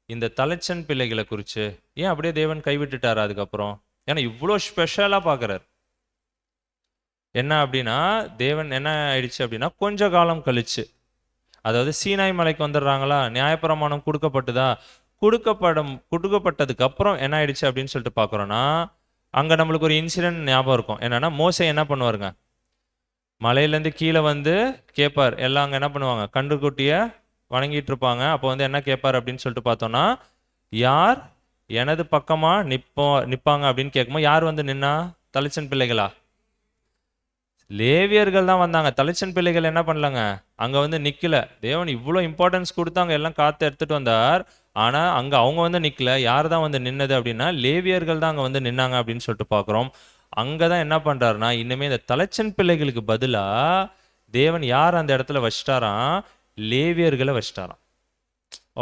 இந்த தலைச்சன் பிள்ளைகளை குறித்து? ஏன் அப்படியே தேவன் கைவிட்டுட்டார் அதுக்கப்புறம்? ஏன்னா இவ்வளோ ஸ்பெஷலாக பார்க்குறாரு. என்ன அப்படின்னா தேவன் என்ன ஆயிடுச்சு அப்படின்னா கொஞ்ச காலம் கழிச்சு, அதாவது சீனாய் மலைக்கு வந்துடுறாங்களா, நியாயப்பிரமாணம் கொடுக்கப்பட்டுதா, கொடுக்கப்பட்டதுக்கு அப்புறம் என்ன ஆயிடுச்சு அப்படின்னு சொல்லிட்டு பார்க்குறோன்னா அங்கே நம்மளுக்கு ஒரு இன்சிடென்ட் ஞாபகம் இருக்கும். என்னன்னா மோசே என்ன பண்ணுவாருங்க, மலையிலேருந்து கீழே வந்து கேட்பார். எல்லாம் அங்கே என்ன பண்ணுவாங்க, கன்றுக்குட்டியை வணங்கிட்டு இருப்பாங்க. அப்போ வந்து என்ன கேட்பார் அப்படின்னு சொல்லிட்டு பார்த்தோன்னா, யார் எனது பக்கமாக நிற்பாங்க அப்படின்னு கேட்கும்போது யார் வந்து நின்னா? தலைச்சன் பிள்ளைகளா? லேவியர்கள் தான் வந்தாங்க. தலைச்சன் பிள்ளைகள் என்ன பண்ணலங்க, அங்கே வந்து நிற்கல. தேவன் இவ்வளோ இம்பார்ட்டன்ஸ் கொடுத்து அங்கே எல்லாம் காத்து எடுத்துகிட்டு வந்தார். ஆனால் அங்கே அவங்க வந்து நிற்கல. யார் தான் வந்து நின்னது அப்படின்னா லேவியர்கள் தான் அங்கே வந்து நின்னாங்க அப்படின்னு சொல்லிட்டு பார்க்குறோம். அங்கே தான் என்ன பண்ணுறாருனா இன்னுமே இந்த தலைச்சன் பிள்ளைகளுக்கு பதிலாக தேவன் யார் அந்த இடத்துல வச்சிட்டாராம்? லேவியர்களை வச்சிட்டாராம்.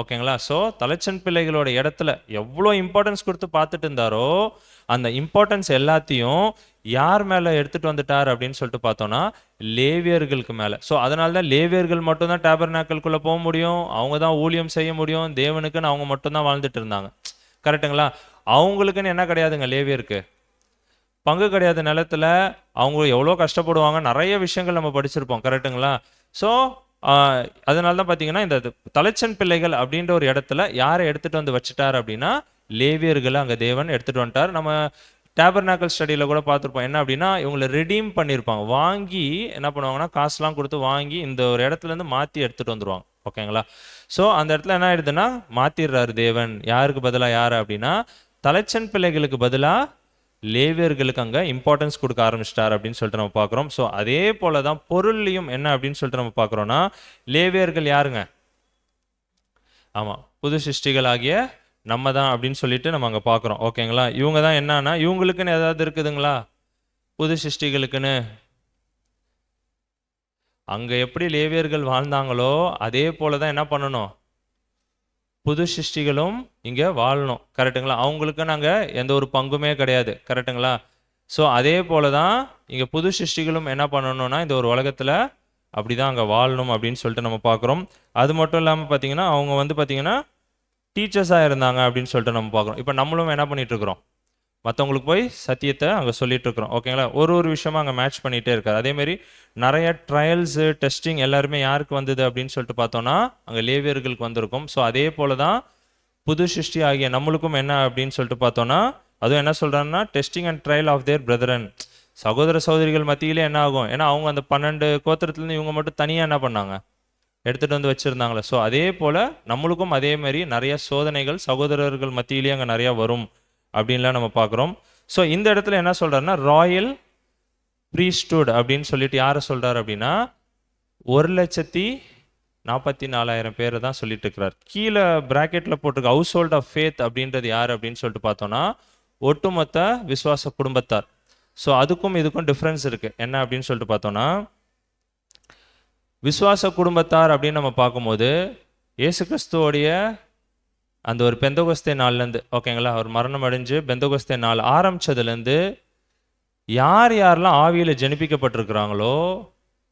ஓகேங்களா? ஸோ தலைச்சன் பிள்ளைகளோட இடத்துல எவ்வளோ இம்பார்ட்டன்ஸ் கொடுத்து பார்த்துட்டு இருந்தாரோ அந்த இம்பார்ட்டன்ஸ் எல்லாத்தையும் யார் மேலே எடுத்துகிட்டு வந்துட்டார் அப்படின்னு சொல்லிட்டு பார்த்தோன்னா லேவியர்களுக்கு மேலே. ஸோ அதனால தான் லேவியர்கள் மட்டும்தான் டேபர்நாக்கல்குள்ளே போக முடியும், அவங்க தான் ஊழியம் செய்ய முடியும், தேவனுக்குன்னு அவங்க மட்டும்தான் வாழ்ந்துட்டு இருந்தாங்க. கரெக்டுங்களா? அவங்களுக்குன்னு என்ன கிடையாதுங்க, லேவியருக்கு பங்கு கிடையாது நிலத்துல. அவங்க எவ்வளோ கஷ்டப்படுவாங்க, நிறைய விஷயங்கள் நம்ம படிச்சிருப்போம். கரெக்டுங்களா? ஸோ அதனால தான் பார்த்தீங்கன்னா இந்த தலைச்சன் பிள்ளைகள் அப்படின்ற ஒரு இடத்துல யாரை எடுத்துகிட்டு வந்து வச்சுட்டார் அப்படின்னா லேவியர்களை அங்கே தேவன் எடுத்துகிட்டு வந்துட்டார். நம்ம டேபர்நாக்கல் ஸ்டடியில் கூட பார்த்துருப்போம். என்ன அப்படின்னா இவங்களை ரெடீம் பண்ணியிருப்பாங்க, வாங்கி என்ன பண்ணுவாங்கன்னா காசுலாம் கொடுத்து வாங்கி இந்த ஒரு இடத்துலேருந்து மாற்றி எடுத்துகிட்டு வந்துடுவாங்க. ஓகேங்களா? ஸோ அந்த இடத்துல என்ன ஆயிடுதுன்னா மாற்றிடுறாரு தேவன். யாருக்கு பதிலாக யார் அப்படின்னா தலைச்சன் பிள்ளைகளுக்கு பதிலாக லேவியர்களுக்கு அங்கே இம்பார்ட்டன்ஸ் கொடுக்க ஆரம்பிச்சிட்டார் அப்படின்னு சொல்லிட்டு நம்ம பார்க்குறோம். ஸோ அதே போல தான் பொருள்லையும் என்ன அப்படின்னு சொல்லிட்டு நம்ம பார்க்குறோன்னா லேவியர்கள் யாருங்க? ஆமாம், புது சிருஷ்டிகள் ஆகிய நம்ம தான் அப்படின்னு சொல்லிட்டு நம்ம அங்கே பார்க்குறோம். ஓகேங்களா? இவங்க தான் என்னன்னா இவங்களுக்குன்னு ஏதாவது இருக்குதுங்களா புது சிருஷ்டிகளுக்குன்னு? அங்கே எப்படி லேவியர்கள் வாழ்ந்தாங்களோ அதே போல தான் என்ன பண்ணணும், புது சிருஷ்டிகளும் இங்கே வாழணும். கரெக்டுங்களா? அவங்களுக்கு நாங்கள் எந்த ஒரு பங்குமே கிடையாது. கரெக்டுங்களா? ஸோ அதே போல தான் இங்கே புது சிருஷ்டிகளும் என்ன பண்ணணும்னா இந்த ஒரு உலகத்தில் அப்படி தான் அங்கே வாழணும் அப்படின்னு சொல்லிட்டு நம்ம பார்க்குறோம். அது மட்டும் இல்லாமல் பார்த்தீங்கன்னா அவங்க வந்து பார்த்தீங்கன்னா டீச்சர்ஸாக இருந்தாங்க அப்படின்னு சொல்லிட்டு நம்ம பார்க்குறோம். இப்போ நம்மளும் என்ன பண்ணிட்டு இருக்கிறோம், மற்றவங்களுக்கு போய் சத்தியத்தை அங்கே சொல்லிட்டு இருக்கிறோம். ஓகேங்களா? ஒரு விஷயமா அங்கே மேட்ச் பண்ணிகிட்டே இருக்கார். அதேமாரி நிறைய ட்ரையல்ஸு டெஸ்டிங் எல்லாருமே யாருக்கு வந்தது அப்படின்னு சொல்லிட்டு பார்த்தோன்னா அங்கே லேவியர்களுக்கு வந்திருக்கும். ஸோ அதே போல தான் புது சிருஷ்டி ஆகிய நம்மளுக்கும் என்ன அப்படின்னு சொல்லிட்டு பார்த்தோன்னா அதுவும் என்ன சொல்கிறாருன்னா testing and trial of their brethren, சகோதர சகோதரிகள் மத்தியிலே என்ன ஆகும், ஏன்னா அவங்க அந்த 12 கோத்திரத்துலேருந்து இவங்க மட்டும் தனியாக என்ன பண்ணாங்க, எடுத்துகிட்டு வந்து வச்சுருந்தாங்களே. ஸோ அதே போல் நம்மளுக்கும் அதே மாதிரி நிறைய சோதனைகள் சகோதரர்கள் மத்தியிலேயே அங்கே நிறையா வரும் அப்படின்லாம் நம்ம பார்க்குறோம். ஸோ இந்த இடத்துல என்ன சொல்கிறாருன்னா ராயல் ப்ரீஸ்டுட் அப்படின்னு சொல்லிட்டு யாரை சொல்கிறார் அப்படின்னா 1,44,000 பேரை தான் சொல்லிட்டு இருக்கிறார். கீழே பிராக்கெட்டில் போட்டிருக்க ஹவுஸ் ஹோல்ட் ஆஃப் ஃபேத் அப்படின்றது யார் அப்படின்னு சொல்லிட்டு பார்த்தோன்னா ஒட்டுமொத்த விசுவாச குடும்பத்தார். ஸோ அதுக்கும் இதுக்கும் டிஃப்ரென்ஸ் இருக்குது. என்ன அப்படின்னு சொல்லிட்டு பார்த்தோன்னா விசுவாச குடும்பத்தார் அப்படின்னு நம்ம பார்க்கும்போது இயேசு கிறிஸ்துவோடைய அந்த ஒரு பெந்தகோஸ்தே நாள்லேருந்து, ஓகேங்களா, அவர் மரணம் அடைஞ்சு பெந்தகோஸ்தே நாள் ஆரம்பித்ததுலேருந்து யார் யாரெல்லாம் ஆவியில் ஜெனிப்பிக்கப்பட்டிருக்கிறாங்களோ,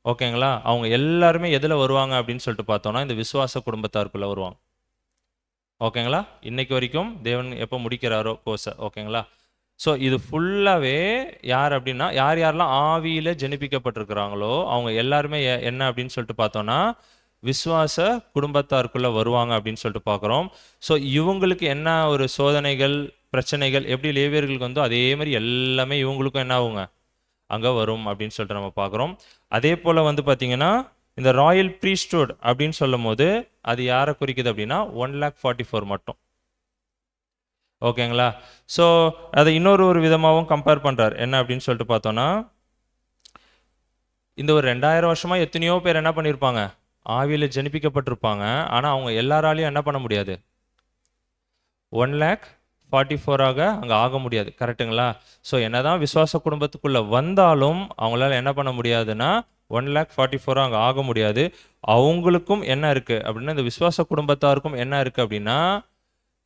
ஓகேங்களா, அவங்க எல்லாருமே எதில் வருவாங்க அப்படின்னு சொல்லிட்டு பார்த்தோன்னா இந்த விசுவாச குடும்பத்தாருக்குள்ளே வருவாங்க. ஓகேங்களா, இன்னைக்கு வரைக்கும் தேவன் எப்போ முடிக்கிறாரோ கோர்ஸை, ஓகேங்களா. ஸோ இது ஃபுல்லாகவே யார் அப்படின்னா யார் யாரெல்லாம் ஆவியில் ஜெனிப்பிக்கப்பட்டிருக்கிறாங்களோ அவங்க எல்லாருமே என்ன அப்படின்னு சொல்லிட்டு பார்த்தோன்னா விசுவாச குடும்பத்தாருக்குள்ளே வருவாங்க அப்படின்னு சொல்லிட்டு பார்க்குறோம். ஸோ இவங்களுக்கு என்ன ஒரு சோதனைகள் பிரச்சனைகள் எப்படி லேவியர்களுக்கு வந்தோ அதே மாதிரி எல்லாமே இவங்களுக்கும் என்ன ஆகுங்க அங்கே வரும் அப்படின்னு சொல்லிட்டு நம்ம பார்க்குறோம். அதே போல் வந்து பார்த்திங்கன்னா இந்த ராயல் ப்ரீஸ்டுட் அப்படின்னு சொல்லும் போது அது யாரை குறிக்குது அப்படின்னா 1,44,000 மட்டும். ஓகேங்களா. ஸோ அதை இன்னொரு விதமாகவும் கம்பேர் பண்ணுறார். என்ன அப்படின்னு சொல்லிட்டு பார்த்தோன்னா இந்த ஒரு 2000 வருஷமாக எத்தனையோ பேர் என்ன பண்ணியிருப்பாங்க, ஆவியில் ஜெனிப்பிக்கப்பட்டிருப்பாங்க. ஆனால் அவங்க எல்லாராலையும் என்ன பண்ண முடியாது, 1,44,000 அங்கே ஆக முடியாது. கரெக்டுங்களா. ஸோ என்னதான் விசுவாச குடும்பத்துக்குள்ளே வந்தாலும் அவங்களால என்ன பண்ண முடியாதுன்னா 1,44,000 அங்கே ஆக முடியாது. அவங்களுக்கும் என்ன இருக்குது அப்படின்னா இந்த விசுவாச குடும்பத்தாருக்கும் என்ன இருக்குது அப்படின்னா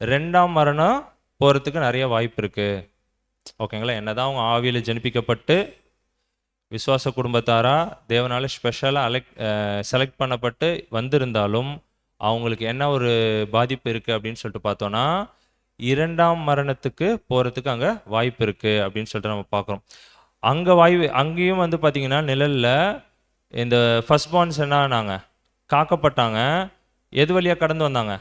2ஆம் மரணம் போகிறதுக்கு நிறைய வாய்ப்பு இருக்குது. ஓகேங்களா. என்னதான் அவங்க ஆவியில் ஜெனிப்பிக்கப்பட்டு விசுவாச குடும்பத்தாரா தேவனால ஸ்பெஷலாக செலக்ட் பண்ணப்பட்டு வந்திருந்தாலும் அவங்களுக்கு என்ன ஒரு பாதிப்பு இருக்குது அப்படின்னு சொல்லிட்டு பார்த்தோன்னா 2ஆம் மரணத்துக்கு போகிறதுக்கு அங்கே வாய்ப்பு இருக்குது அப்படின்னு சொல்லிட்டு நம்ம பார்க்குறோம். அங்கேயும் வந்து பார்த்திங்கன்னா நிழலில் இந்த ஃபர்ஸ்ட் பார்ன்ஸ் என்ன ஆனாங்க, காக்கப்பட்டாங்க. எது வழியாக கடந்து வந்தாங்க,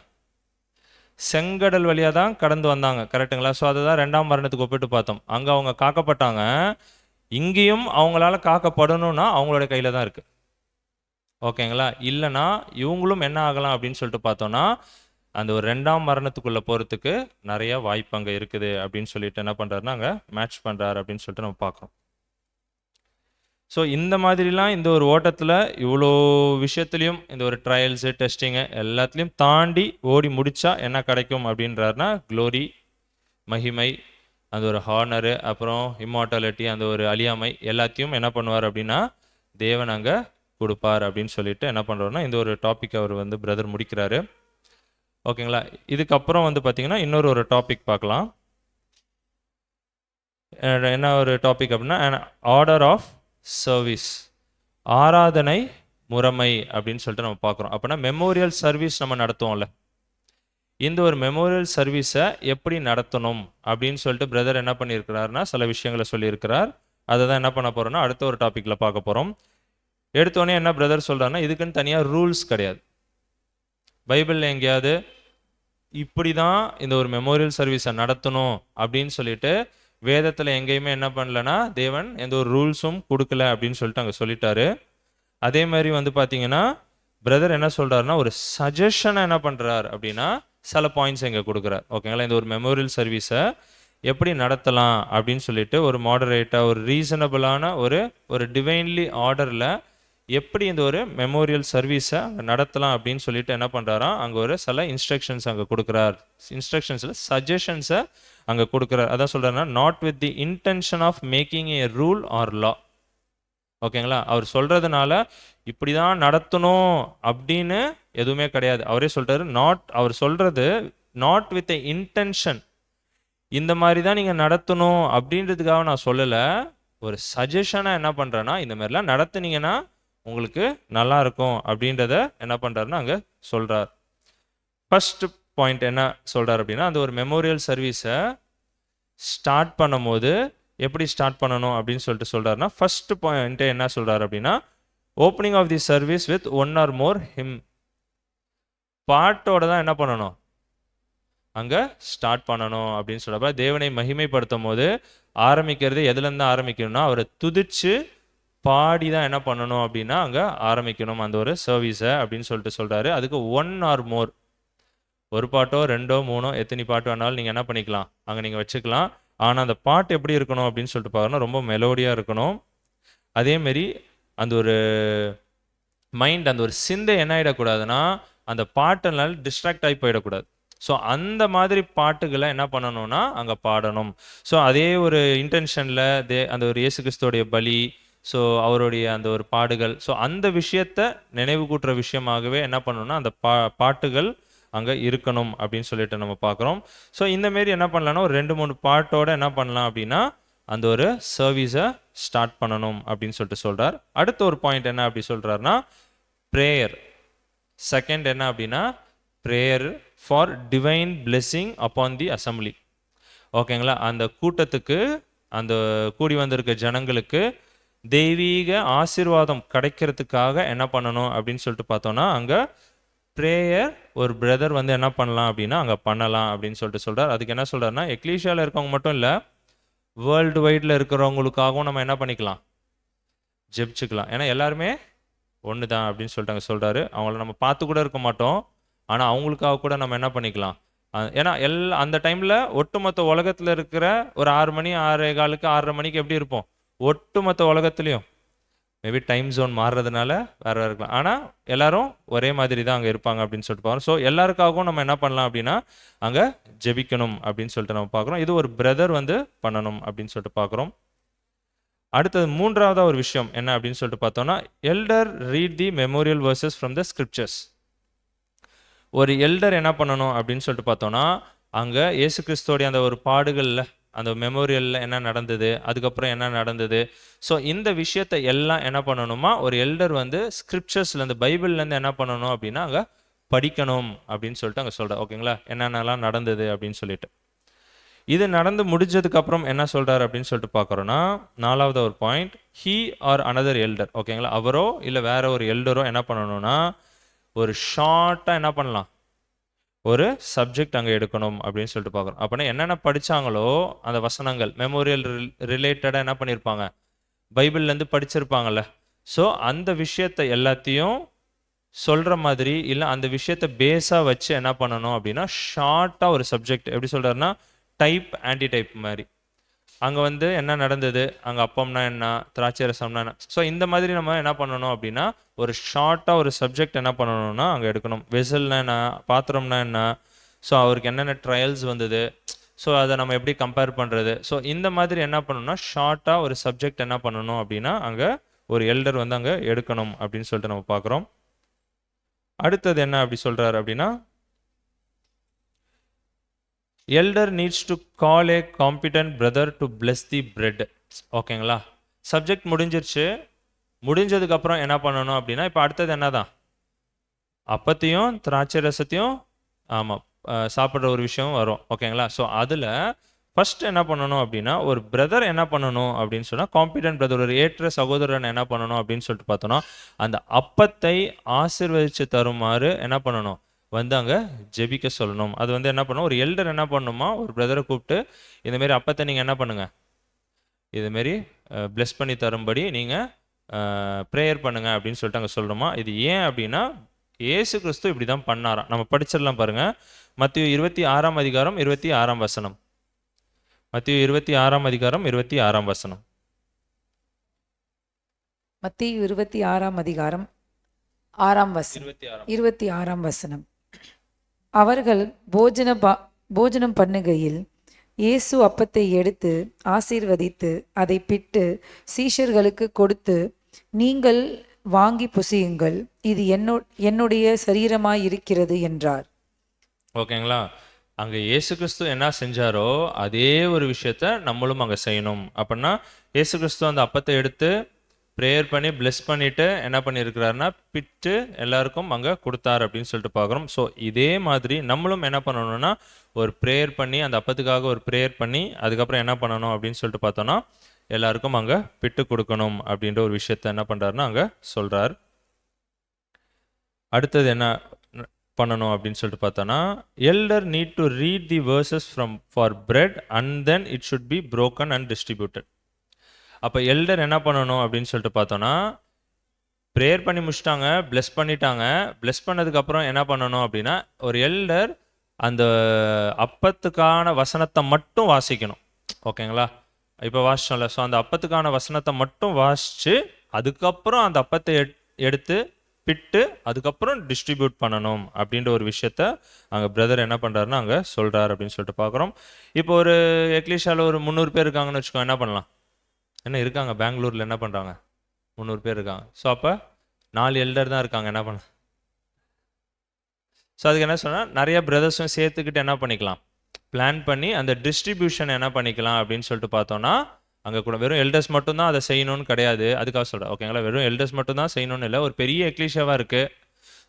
செங்கடல் வழியாக தான் கடந்து வந்தாங்க. கரெக்டுங்களா. ஸோ அதை தான் 2ஆம் மரணத்துக்கு ஒப்பிட்டு பார்த்தோம். அங்கே அவங்க காக்கப்பட்டாங்க. இங்கேயும் அவங்களால காக்கப்படணும்னா அவங்களோட கையில் தான் இருக்குது. ஓகேங்களா. இல்லைனா இவங்களும் என்ன ஆகலாம் அப்படின்னு சொல்லிட்டு பார்த்தோன்னா அந்த ஒரு 2ஆம் மரணத்துக்குள்ளே போகிறதுக்கு நிறைய வாய்ப்பு அங்கே இருக்குது அப்படின்னு சொல்லிட்டு என்ன பண்ணுறாருன்னா அங்கே மேட்ச் பண்ணுறாரு அப்படின்னு சொல்லிட்டு நம்ம பார்க்குறோம். ஸோ இந்த மாதிரிலாம் இந்த ஒரு ஓட்டத்தில் இவ்வளோ விஷயத்துலையும் இந்த ஒரு ட்ரையல்ஸு டெஸ்டிங்கு எல்லாத்துலேயும் தாண்டி ஓடி முடித்தா என்ன கிடைக்கும் அப்படின்றாருனா க்ளோரி, மகிமை, அந்த ஒரு ஹானரு, அப்புறம் இம்மார்டாலிட்டி, அந்த ஒரு அழியாமை எல்லாத்தையும் என்ன பண்ணுவார் அப்படின்னா தேவன் அங்கே கொடுப்பார் அப்படின்னு சொல்லிட்டு என்ன பண்ணுறாருன்னா இந்த ஒரு டாபிக் அவர் வந்து பிரதர் முடிக்கிறாரு. ஓகேங்களா. இதுக்கப்புறம் வந்து பார்த்திங்கன்னா இன்னொரு டாபிக் பார்க்கலாம். என்ன ஒரு டாபிக் அப்படின்னா ஆர்டர் ஆஃப் சர்வீஸ், ஆராதனை முறைமை அப்படின்னு சொல்லிட்டு நம்ம பார்க்குறோம். அப்படின்னா மெமோரியல் சர்வீஸ் நம்ம நடத்துவோம்ல, இந்த ஒரு மெமோரியல் சர்வீஸை எப்படி நடத்தணும் அப்படின்னு சொல்லிட்டு பிரதர் என்ன பண்ணியிருக்கிறாருன்னா சில விஷயங்களை சொல்லியிருக்கிறார். அதை தான் என்ன பண்ண போகிறோன்னா அடுத்த ஒரு டாப்பிக்கில் பார்க்க போகிறோம். எடுத்தோடனே என்ன பிரதர் சொல்கிறாருன்னா இதுக்குன்னு தனியாக ரூல்ஸ் கிடையாது. பைபிளில் எங்கேயாவது இப்படி தான் இந்த ஒரு மெமோரியல் சர்வீஸை நடத்தணும் அப்படின்னு சொல்லிட்டு வேதத்தில் எங்கேயுமே என்ன பண்ணலன்னா தேவன் எந்த ஒரு ரூல்ஸும் கொடுக்கல அப்படின்னு சொல்லிட்டு அங்கே சொல்லிட்டாரு. அதே மாதிரி வந்து பார்த்தீங்கன்னா பிரதர் என்ன சொல்கிறாருன்னா ஒரு சஜஷனை என்ன பண்ணுறார் அப்படின்னா சில பாயிண்ட்ஸ் எங்கே கொடுக்குறார். ஓகேங்களா. இந்த ஒரு மெமோரியல் சர்வீஸை எப்படி நடத்தலாம் அப்படின்னு சொல்லிட்டு ஒரு மாடரேட்டாக ஒரு ரீசனபிளான ஒரு டிவைன்லி ஆர்டரில் எப்படி இந்த ஒரு மெமோரியல் சர்வீஸை அங்கே நடத்தலாம் அப்படின்னு சொல்லிட்டு என்ன பண்ணுறாராம் அங்கே ஒரு சில இன்ஸ்ட்ரக்ஷன்ஸ் அங்கே கொடுக்குறார். இன்ஸ்ட்ரக்ஷன்ஸில் சஜஷன்ஸை அங்கே கொடுக்குறார். அதான் சொல்கிறாருன்னா not with the intention of making a rule or law. ஓகேங்களா. அவர் சொல்கிறதுனால இப்படி தான் நடத்தணும் அப்படின்னு எதுவுமே கிடையாது. அவரே சொல்கிறாரு அவர் சொல்கிறது நாட் வித் எ இன்டென்ஷன், இந்த மாதிரி தான் நீங்கள் நடத்தணும் அப்படின்றதுக்காக நான் சொல்லலை. ஒரு சஜஷனாக என்ன பண்ணுறேன்னா இந்த மாதிரிலாம் நடத்துனீங்கன்னா உங்களுக்கு நல்லா இருக்கும் அப்படின்றத என்ன பண்ணுறாருன்னா அங்கே சொல்கிறார். ஃபர்ஸ்ட் பாயிண்ட் என்ன சொல்கிறார் அப்படின்னா அந்த ஒரு மெமோரியல் சர்வீஸை ஸ்டார்ட் பண்ணும் போது எப்படி ஸ்டார்ட் பண்ணணும் அப்படின்னு சொல்லிட்டு சொல்கிறாருன்னா ஃபர்ஸ்ட் பாயிண்ட்டு என்ன சொல்கிறார் அப்படின்னா opening of the service with 1 or more him. பாட்டோட தான் என்ன பண்ணணும் அங்கே ஸ்டார்ட் பண்ணணும் அப்படின்னு சொல்கிறப்ப தேவனை மகிமைப்படுத்தும் போது ஆரம்பிக்கிறது எதுலேருந்து ஆரம்பிக்கணும்னா அவரை துதிச்சு பாடி தான் என்ன பண்ணணும் அப்படின்னா அங்கே ஆரம்பிக்கணும் அந்த ஒரு சர்வீஸை அப்படின்னு சொல்லிட்டு சொல்கிறாரு. அதுக்கு 1 or more, ஒரு பாட்டோ 2 3 எத்தனை பாட்டு வேணாலும் நீங்கள் என்ன பண்ணிக்கலாம் அங்கே நீங்கள் வச்சுக்கலாம். ஆனால் அந்த பாட்டு எப்படி இருக்கணும் அப்படின்னு சொல்லிட்டு பார்க்கணும், ரொம்ப மெலோடியாக இருக்கணும். அதேமாரி அந்த ஒரு மைண்ட், அந்த ஒரு சிந்தை என்ன ஆகிடக்கூடாதுன்னா அந்த பாட்டுனால டிஸ்ட்ராக்ட் ஆகி போயிடக்கூடாது. ஸோ அந்த மாதிரி பாட்டுகளை என்ன பண்ணணும்னா அங்கே பாடணும். ஸோ அதே ஒரு இன்டென்ஷனில் அந்த ஒரு இயேசு கிறிஸ்துவோடைய பலி, ஸோ அவருடைய அந்த ஒரு பாடுகள், ஸோ அந்த விஷயத்தை நினைவு கூட்டுற விஷயமாகவே என்ன பண்ணணும்னா அந்த பாட்டுகள் அங்கே இருக்கணும் அப்படின்னு சொல்லிட்டு நம்ம பார்க்குறோம். ஸோ இந்தமாரி என்ன பண்ணலாம்னா ஒரு 2-3 பாட்டோட என்ன பண்ணலாம் அப்படின்னா அந்த ஒரு சர்வீஸை ஸ்டார்ட் பண்ணணும் அப்படின்னு சொல்லிட்டு சொல்கிறார். அடுத்த ஒரு பாயிண்ட் என்ன அப்படி சொல்கிறாருன்னா ப்ரேயர். செகண்ட் என்ன அப்படின்னா prayer for divine blessing upon the assembly. ஓகேங்களா, அந்த கூட்டத்துக்கு, அந்த கூடி வந்திருக்க ஜனங்களுக்கு தெய்வீக ஆசீர்வாதம் கிடைக்கிறதுக்காக என்ன பண்ணணும் அப்படின்னு சொல்லிட்டு பார்த்தோன்னா அங்கே ப்ரேயர் ஒரு பிரதர் வந்து என்ன பண்ணலாம் அப்படின்னா அங்கே பண்ணலாம் அப்படின்னு சொல்லிட்டு சொல்கிறார். அதுக்கு என்ன சொல்கிறாருன்னா எக்லீஷியாவில் இருக்கவங்க மட்டும் இல்லை, வேர்ல்டு வைடில் இருக்கிறவங்களுக்காகவும் நம்ம என்ன பண்ணிக்கலாம், ஜெபிச்சுக்கலாம். ஏன்னா எல்லாருமே ஒன்று தான் அப்படின்னு சொல்லிட்டு அங்கே சொல்கிறாரு. அவங்கள நம்ம பார்த்து கூட இருக்க மாட்டோம், ஆனால் அவங்களுக்காக கூட நம்ம என்ன பண்ணிக்கலாம். ஏன்னா அந்த டைமில் ஒட்டுமொத்த உலகத்தில் இருக்கிற ஒரு 6 மணி 6:15 6:30 மணிக்கு எப்படி இருப்போம், ஒட்டுமொத்த உலகத்துலேயும் மேபி டைம் ஜோன் மாறுறதுனால வேறு இருக்கலாம், ஆனால் எல்லாரும் ஒரே மாதிரி தான் அங்கே இருப்பாங்க அப்படின்னு சொல்லிட்டு பார்க்குறோம். ஸோ எல்லாருக்காகவும் நம்ம என்ன பண்ணலாம் அப்படின்னா அங்கே ஜெபிக்கணும் அப்படின்னு சொல்லிட்டு நம்ம பார்க்குறோம். இது ஒரு பிரதர் வந்து பண்ணணும் அப்படின்னு சொல்லிட்டு பார்க்குறோம். அடுத்தது மூன்றாவதாக ஒரு விஷயம் என்ன அப்படின்னு சொல்லிட்டு பார்த்தோம்னா elder read the memorial versus from the scriptures. ஒரு எல்டர் என்ன பண்ணணும் அப்படின்னு சொல்லிட்டு பார்த்தோன்னா அங்கே இயேசு கிறிஸ்துவோடைய அந்த ஒரு பாடுகளில், அந்த மெமோரியலில் என்ன நடந்தது, அதுக்கப்புறம் என்ன நடந்தது, ஸோ இந்த விஷயத்தை எல்லாம் என்ன பண்ணணுமா ஒரு எல்டர் வந்து ஸ்கிரிப்சர்ஸ்லேருந்து, பைபிள்லேருந்து என்ன பண்ணணும் அப்படின்னா அங்கே படிக்கணும் அப்படின்னு சொல்லிட்டு அங்கே சொல்கிறார். ஓகேங்களா, என்னென்னலாம் நடந்தது அப்படின்னு சொல்லிட்டு. இது நடந்து முடிஞ்சதுக்கப்புறம் என்ன சொல்கிறார் அப்படின்னு சொல்லிட்டு பார்க்குறோன்னா 4வது ஒரு point, he or another elder. ஓகேங்களா, அவரோ இல்லை வேற ஒரு எல்டரோ என்ன பண்ணணும்னா ஒரு ஷார்ட்டாக என்ன பண்ணலாம், ஒரு சப்ஜெக்ட் அங்கே எடுக்கணும் அப்படின்னு சொல்லிட்டு பார்க்குறோம். அப்படின்னா என்னென்ன படித்தாங்களோ அந்த வசனங்கள் மெமோரியல் ரிலேட்டடாக என்ன பண்ணியிருப்பாங்க, பைபிள்லேருந்து படிச்சிருப்பாங்கல்ல, ஸோ அந்த விஷயத்தை எல்லாத்தையும் சொல்கிற மாதிரி, இல்லை அந்த விஷயத்தை பேஸாக வச்சு என்ன பண்ணணும் அப்படின்னா ஷார்ட்டாக ஒரு சப்ஜெக்ட், எப்படி சொல்கிறாருன்னா டைப் ஆன்டி டைப் மாதிரி அங்கே வந்து என்ன நடந்தது, அங்கே அப்பம்னா என்ன, திராட்சை ரசம்னா என்ன, ஸோ இந்த மாதிரி நம்ம என்ன பண்ணணும் அப்படின்னா ஒரு ஷார்ட்டாக ஒரு சப்ஜெக்ட் என்ன பண்ணணும்னா அங்கே எடுக்கணும். வெசல்னா என்ன, பாத்திரம்னா என்ன, ஸோ அவருக்கு என்னென்ன ட்ரையல்ஸ் வந்தது, ஸோ அதை நம்ம எப்படி கம்பேர் பண்ணுறது, ஸோ இந்த மாதிரி என்ன பண்ணணும்னா ஷார்ட்டாக ஒரு சப்ஜெக்ட் என்ன பண்ணணும் அப்படின்னா அங்கே ஒரு எல்டர் வந்து அங்கே எடுக்கணும் அப்படின்னு சொல்லிட்டு நம்ம பார்க்குறோம். அடுத்தது என்ன அப்படி சொல்கிறாரு அப்படின்னா elder needs to call a competent brother to bless the bread. ஓகேங்களா, சப்ஜெக்ட் முடிஞ்சிருச்சு. முடிஞ்சதுக்கப்புறம் என்ன பண்ணணும் அப்படின்னா இப்போ அடுத்தது என்ன தான், அப்பத்தையும் திராட்சை ரசத்தையும் ஆமாம் சாப்பிட்ற ஒரு விஷயம் வரும். ஓகேங்களா, ஸோ அதில் ஃபர்ஸ்ட் என்ன பண்ணணும் அப்படின்னா ஒரு பிரதர் என்ன பண்ணணும் அப்படின்னு சொன்னால் காம்பிடன்ட் பிரதர், ஒரு ஏற்ற சகோதரன் என்ன பண்ணணும் அப்படின்னு சொல்லிட்டு பார்த்தோன்னா அந்த அப்பத்தை ஆசீர்வதித்து தருமாறு என்ன பண்ணணும் வந்து அங்கே ஜெபிக்க சொல்லணும். அது வந்து என்ன பண்ணணும், ஒரு எல்டர் என்ன பண்ணணுமா ஒரு பிரதரை கூப்பிட்டு இந்தமாரி அப்பத்தை நீங்கள் என்ன பண்ணுங்கள், இதுமாரி பிளெஸ் பண்ணி தரும்படி நீங்கள் ப்ரேயர் பண்ணுங்கள் அப்படின்னு சொல்லிட்டு அங்கே சொல்லணுமா. இது ஏன் அப்படின்னா இயேசு கிறிஸ்து இப்படி தான் பண்ணாராம். நம்ம படிச்சிடலாம் பாருங்கள், மத்தேயு 26ஆம் அதிகாரம் 26ஆம் வசனம். மத்தேயு 26ஆம் அதிகாரம் 26ஆம் வசனம். மத்தேயு 26ஆம் அதிகாரம் 6ஆம் வசனம், 26ஆம் வசனம். அவர்கள் போஜனம் பண்ணுகையில் இயேசு அப்பத்தை எடுத்து ஆசீர்வதித்து அதை பிட்டு சீஷர்களுக்கு கொடுத்து, நீங்கள் வாங்கி புசியுங்கள், இது என்னுடைய சரீரமாய் இருக்கிறது என்றார். ஓகேங்களா, அங்கே இயேசு கிறிஸ்து என்ன செஞ்சாரோ அதே ஒரு விஷயத்த நம்மளும் அங்கே செய்யணும். அப்படின்னா இயேசு கிறிஸ்து அந்த அப்பத்தை எடுத்து ப்ரேயர் பண்ணி பிளெஸ் பண்ணிவிட்டு என்ன பண்ணியிருக்கிறாருன்னா பிட்டு எல்லாருக்கும் அங்கே கொடுத்தாரு அப்படின்னு சொல்லிட்டு பார்க்குறோம். ஸோ இதே மாதிரி நம்மளும் என்ன பண்ணணும்னா ஒரு ப்ரேயர் பண்ணி அந்த அப்பத்துக்காக ஒரு ப்ரேயர் பண்ணி அதுக்கப்புறம் என்ன பண்ணணும் அப்படின்னு சொல்லிட்டு பார்த்தோன்னா எல்லாருக்கும் அங்கே பிட்டு கொடுக்கணும் அப்படின்ற ஒரு விஷயத்த என்ன பண்ணுறாருன்னா அங்கே சொல்கிறார். அடுத்தது என்ன, பண்ணணும் அப்படின்னு சொல்லிட்டு பார்த்தோன்னா, elder need to read the verses for bread and then it should be broken and distributed. அப்போ எல்டர் என்ன பண்ணணும் அப்படின்னு சொல்லிட்டு பார்த்தோன்னா, ப்ரேயர் பண்ணி முடிச்சிட்டாங்க, bless பண்ணிட்டாங்க. bless பண்ணதுக்கப்புறம் என்ன பண்ணணும் அப்படின்னா, ஒரு எல்டர் அந்த அப்பத்துக்கான வசனத்தை மட்டும் வாசிக்கணும். ஓகேங்களா? இப்போ வாசிச்சோம்ல, ஸோ அந்த அப்பத்துக்கான வசனத்தை மட்டும் வாசித்து அதுக்கப்புறம் அந்த அப்பத்தை எடுத்து பிட்டு அதுக்கப்புறம் டிஸ்ட்ரிபியூட் பண்ணணும் அப்படின்ற ஒரு விஷயத்த அங்கே பிரதர் என்ன பண்ணுறாருன்னா அங்கே சொல்கிறார் அப்படின்னு சொல்லிட்டு பார்க்குறோம். இப்போ ஒரு எக்லீஷாவில் ஒரு 300 பேர் இருக்காங்கன்னு வச்சுக்கோங்க, என்ன பண்ணலாம்? என்ன இருக்காங்க பெங்களூரில், என்ன பண்ணுறாங்க? 300 பேர் இருக்காங்க. ஸோ அப்போ 4 எல்டர் தான் இருக்காங்க, என்ன பண்ண? ஸோ அதுக்கு என்ன சொன்னால், நிறைய பிரதர்ஸும் சேர்த்துக்கிட்டு என்ன பண்ணிக்கலாம், பிளான் பண்ணி அந்த டிஸ்ட்ரிபியூஷன் என்ன பண்ணிக்கலாம் அப்படின்னு சொல்லிட்டு பார்த்தோன்னா, அங்கே கூட வெறும் எல்டர்ஸ் மட்டும்தான் அதை செய்யணும்னு கிடையாது. அதுக்காக சொல்கிறேன், ஓகேங்களா? வெறும் எல்டர்ஸ் மட்டும்தான் செய்யணும்னு இல்லை, ஒரு பெரிய எக்லீஷியாவாக இருக்குது.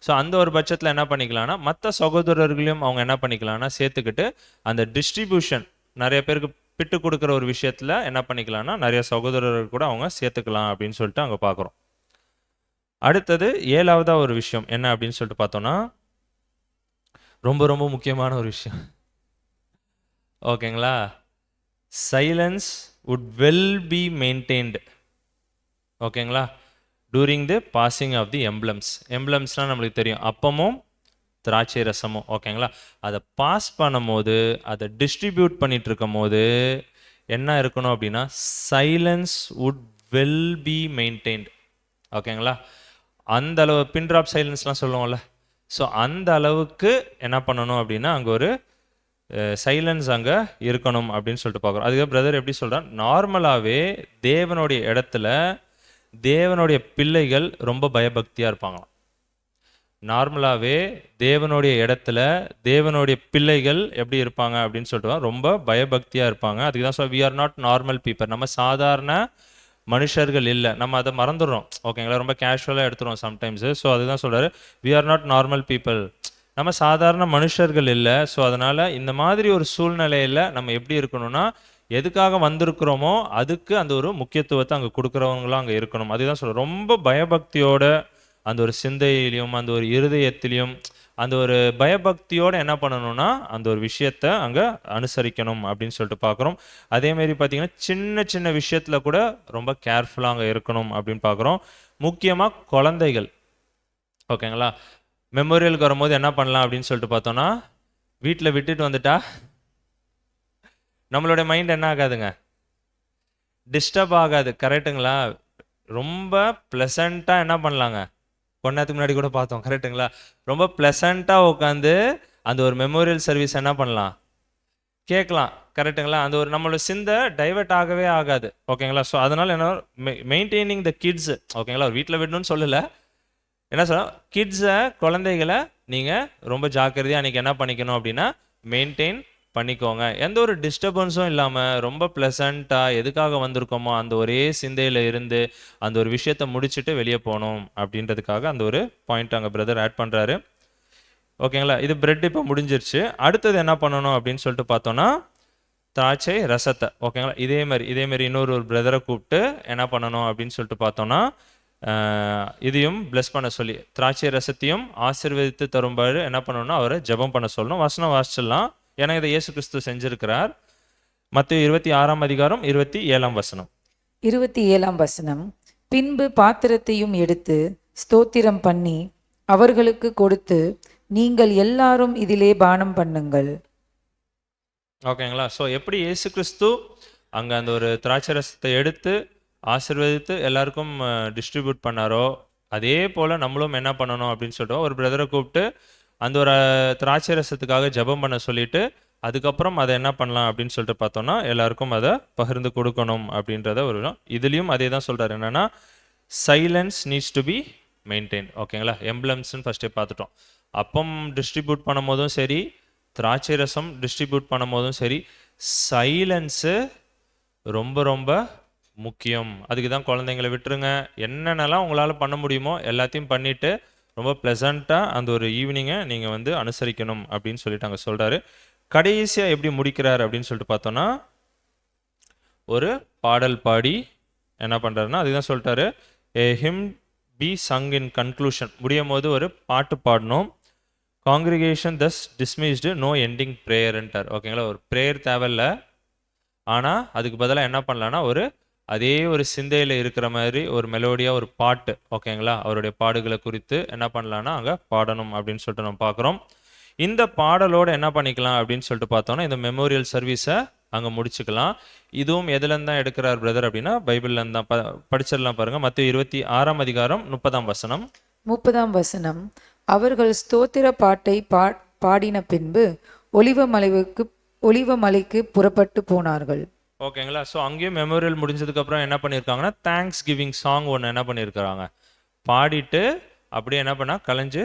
ஸோ அந்த ஒரு பட்சத்தில் என்ன பண்ணிக்கலாம்னா, மற்ற சகோதரர்களையும் அவங்க என்ன பண்ணிக்கலாம்னா சேர்த்துக்கிட்டு அந்த டிஸ்ட்ரிபியூஷன் நிறைய பேருக்கு பிட்டு கொடுக்குற ஒரு விஷயத்தில் என்ன பண்ணிக்கலாம்னா நிறைய சகோதரர்கள் கூட அவங்க சேர்த்துக்கலாம் அப்படின்னு சொல்லிட்டு அங்கே பார்க்குறோம். அடுத்தது 7ஆவதா ஒரு விஷயம் என்ன அப்படின்னு சொல்லிட்டு பார்த்தோன்னா, ரொம்ப ரொம்ப முக்கியமான ஒரு விஷயம். ஓகேங்களா? Silence would well be maintained. ஓகேங்களா? During the passing of the எம்ப்ளம்ஸ்னால் நம்மளுக்கு தெரியும், அப்பமும் திராட்சை ரசமும். ஓகேங்களா? அதை பாஸ் பண்ணும்போது, அதை டிஸ்ட்ரிபியூட் பண்ணிட்டு இருக்கும் போது என்ன இருக்கணும் அப்படின்னா, silence would well be maintained. ஓகேங்களா? அந்த அளவு பின் ட்ராப் சைலன்ஸ்லாம் சொல்லுவோம்ல, ஸோ அந்த அளவுக்கு என்ன பண்ணணும் அப்படின்னா அங்கே ஒரு சைலன்ஸ் அங்கே இருக்கணும் அப்படின்னு சொல்லிட்டு பார்க்குறோம். அதுக்கு பிரதர் எப்படி சொல்கிறார், நார்மலாகவே தேவனுடைய இடத்துல தேவனுடைய பிள்ளைகள் ரொம்ப பயபக்தியாக இருப்பாங்களாம். நார்மலாகவே தேவனுடைய இடத்துல தேவனுடைய பிள்ளைகள் எப்படி இருப்பாங்க அப்படின்னு சொல்லிட்டு ரொம்ப பயபக்தியாக இருப்பாங்க. அதுக்கு தான் சொல்ல, we are not normal people. நம்ம சாதாரண மனுஷர்கள் இல்லை, நம்ம அதை மறந்துடுறோம். ஓகேங்களா? ரொம்ப கேஷுவலாக எடுத்துகிறோம் சம்டைம்ஸு. ஸோ அதுதான் சொல்கிறாரு, we are not normal people, நம்ம சாதாரண மனுஷர்கள் இல்லை. ஸோ அதனால் இந்த மாதிரி ஒரு சூழ்நிலையில் நம்ம எப்படி இருக்கணும்னா, எதுக்காக வந்திருக்கிறோமோ அதுக்கு அந்த ஒரு முக்கியத்துவத்தை அங்கே கொடுக்குறவங்களாம் அங்கே இருக்கணும். அதுதான் சொல்கிறேன், ரொம்ப பயபக்தியோட அந்த ஒரு சிந்தையிலையும் அந்த ஒரு இருதயத்திலையும் அந்த ஒரு பயபக்தியோடு என்ன பண்ணணும்னா அந்த ஒரு விஷயத்தை அங்கே அனுசரிக்கணும் அப்படின்னு சொல்லிட்டு பார்க்குறோம். அதேமாரி பார்த்தீங்கன்னா சின்ன சின்ன விஷயத்தில் கூட ரொம்ப கேர்ஃபுல்லாக அங்கே இருக்கணும் அப்படின்னு பார்க்குறோம். முக்கியமாக குழந்தைகள். ஓகேங்களா? மெமோரியலுக்கு வரும்போது என்ன பண்ணலாம் அப்படின்னு சொல்லிட்டு பார்த்தோன்னா, வீட்டில் விட்டுட்டு வந்துட்டா நம்மளுடைய மைண்ட் என்ன ஆகாதுங்க, டிஸ்டர்ப் ஆகாது. கரெக்டுங்களா? ரொம்ப ப்ளசண்ட்டாக என்ன பண்ணலாங்க, கொஞ்ச நேரத்துக்கு முன்னாடி கூட பார்த்தோம். கரெக்டுங்களா? ரொம்ப ப்ளசண்ட்டாக உட்காந்து அந்த ஒரு மெமோரியல் சர்வீஸ் என்ன பண்ணலாம், கேட்கலாம். கரெக்டுங்களா? அந்த ஒரு நம்மளோட சிந்தை டைவர்ட் ஆகவே ஆகாது. ஓகேங்களா? ஸோ அதனால் என்ன, மெயின்டைனிங் த கிட்ஸ். ஓகேங்களா? வீட்டில் விடணும்னு சொல்லலை, என்ன சொல்ல, கிட்ஸை குழந்தைகளை நீங்கள் ரொம்ப ஜாக்கிரதையாக அன்றைக்கி என்ன பண்ணிக்கணும் அப்படின்னா மெயின்டைன் பண்ணிக்கோங்க. எந்த ஒரு டிஸ்டர்பன்ஸும் இல்லாமல் ரொம்ப ப்ளசண்ட்டாக எதுக்காக வந்திருக்கோமோ அந்த ஒரே சிந்தையில் இருந்து அந்த ஒரு விஷயத்தை முடிச்சுட்டு வெளியே போகணும் அப்படின்றதுக்காக அந்த ஒரு பாயிண்ட் அங்கே பிரதர் ஆட் பண்ணுறாரு. ஓகேங்களா? இது பிரெட் இப்போ முடிஞ்சிருச்சு. அடுத்தது என்ன பண்ணணும் அப்படின்னு சொல்லிட்டு பார்த்தோன்னா, திராட்சை ரசத்தை. ஓகேங்களா? இதேமாரி இன்னொரு பிரதரை கூப்பிட்டு என்ன பண்ணணும் அப்படின்னு சொல்லிட்டு பார்த்தோன்னா, இதையும் பிளஸ் பண்ண சொல்லி திராட்சை ரசத்தையும் ஆசீர்வதித்து தரும்பாடு என்ன பண்ணணும்னா அவரை ஜெபம் பண்ண சொல்லணும். வசனம் வாசிச்சிடலாம், ஏன்னா இதை இயேசு கிறிஸ்து செஞ்சிருக்கிறார். மத்தேயு 26ஆம் அதிகாரம் 27ஆம் வசனம். 27ஆம் வசனம். பின்பு பாத்திரத்தையும் எடுத்து ஸ்தோத்திரம் பண்ணி அவர்களுக்கு கொடுத்து, நீங்கள் எல்லாரும் இதிலே பானம் பண்ணுங்கள். ஓகேங்களா? ஸோ எப்படி இயேசு கிறிஸ்து அங்கே அந்த ஒரு திராட்சை ரசத்தை எடுத்து ஆசீர்வதித்து எல்லாருக்கும் டிஸ்ட்ரிபியூட் பண்ணாரோ, அதே போல் நம்மளும் என்ன பண்ணணும் அப்படின்னு சொல்லிட்டு ஒரு பிரதரை கூப்பிட்டு அந்த ஒரு திராட்சை ரசத்துக்காக ஜெபம் பண்ண சொல்லிட்டு அதுக்கப்புறம் அதை என்ன பண்ணலாம் அப்படின்னு சொல்லிட்டு பார்த்தோன்னா எல்லாருக்கும் அதை பகிர்ந்து கொடுக்கணும் அப்படின்றத ஒரு இதுலேயும் அதே தான் சொல்கிறார், என்னென்னா silence needs to be maintain. ஓகேங்களா? எம்ப்ளம்ஸ்ன்னு ஃபஸ்ட்டே பார்த்துட்டோம். அப்பம் டிஸ்ட்ரிபியூட் பண்ணும் போதும் சரி, திராட்சை ரசம் டிஸ்ட்ரிபியூட் பண்ணும் போதும் சரி, சைலன்ஸு ரொம்ப ரொம்ப முக்கியம். அதுக்கு தான் குழந்தைங்களை விட்டுருங்க, என்னென்னலாம் உங்களால் பண்ண முடியுமோ எல்லாத்தையும் பண்ணிவிட்டு ரொம்ப ப்ளசண்ட்டாக அந்த ஒரு ஈவினிங்கை நீங்கள் வந்து அனுசரிக்கணும் அப்படின்னு சொல்லிட்டு அங்கே சொல்கிறாரு. கடைசியாக எப்படி முடிக்கிறார் அப்படின்னு சொல்லிட்டு பார்த்தோன்னா, ஒரு பாடல் பாடி என்ன பண்ணுறாருன்னா அதுதான் சொல்லிட்டாரு, a hymn be sung in conclusion. முடியும் போது ஒரு பாட்டு பாடணும். Congregation thus dismissed no ending ப்ரேயர்ன்ட்டார். ஓகேங்களா, ஒரு ப்ரேயர் தேவையில்ல, ஆனால் அதுக்கு பதிலாக என்ன பண்ணலான்னா அதே ஒரு சிந்தையில் இருக்கிற மாதிரி ஒரு மெலோடியாக ஒரு பாட்டு, ஓகேங்களா, அவருடைய பாடுகளை குறித்து என்ன பண்ணலான்னா அங்கே பாடணும் அப்படின்னு சொல்லிட்டு நம்ம பார்க்குறோம். இந்த பாடலோடு என்ன பண்ணிக்கலாம் அப்படின்னு சொல்லிட்டு பார்த்தோன்னா இந்த மெமோரியல் சர்வீஸை அங்கே முடிச்சுக்கலாம். இதுவும் எதுலேருந்து தான் எடுக்கிறார் பிரதர் அப்படின்னா பைபிள்லேருந்து தான். படிச்சிடலாம் பாருங்கள். மத்திய 26ஆம் அதிகாரம் 30ஆம் வசனம். 30ஆம் வசனம். அவர்கள் ஸ்தோத்திர பாட்டை பாடின பின்பு ஒலிவ மலைக்கு புறப்பட்டு போனார்கள். ஓகேங்களா, ஸோ அங்கேயும் மெமோரியல் முடிஞ்சதுக்கப்புறம் என்ன பண்ணியிருக்காங்கன்னா தேங்க்ஸ் கிவிங் சாங் ஒன்று என்ன பண்ணியிருக்கிறாங்க, பாடிட்டு அப்படியே என்ன பண்ணால் கலைஞ்சு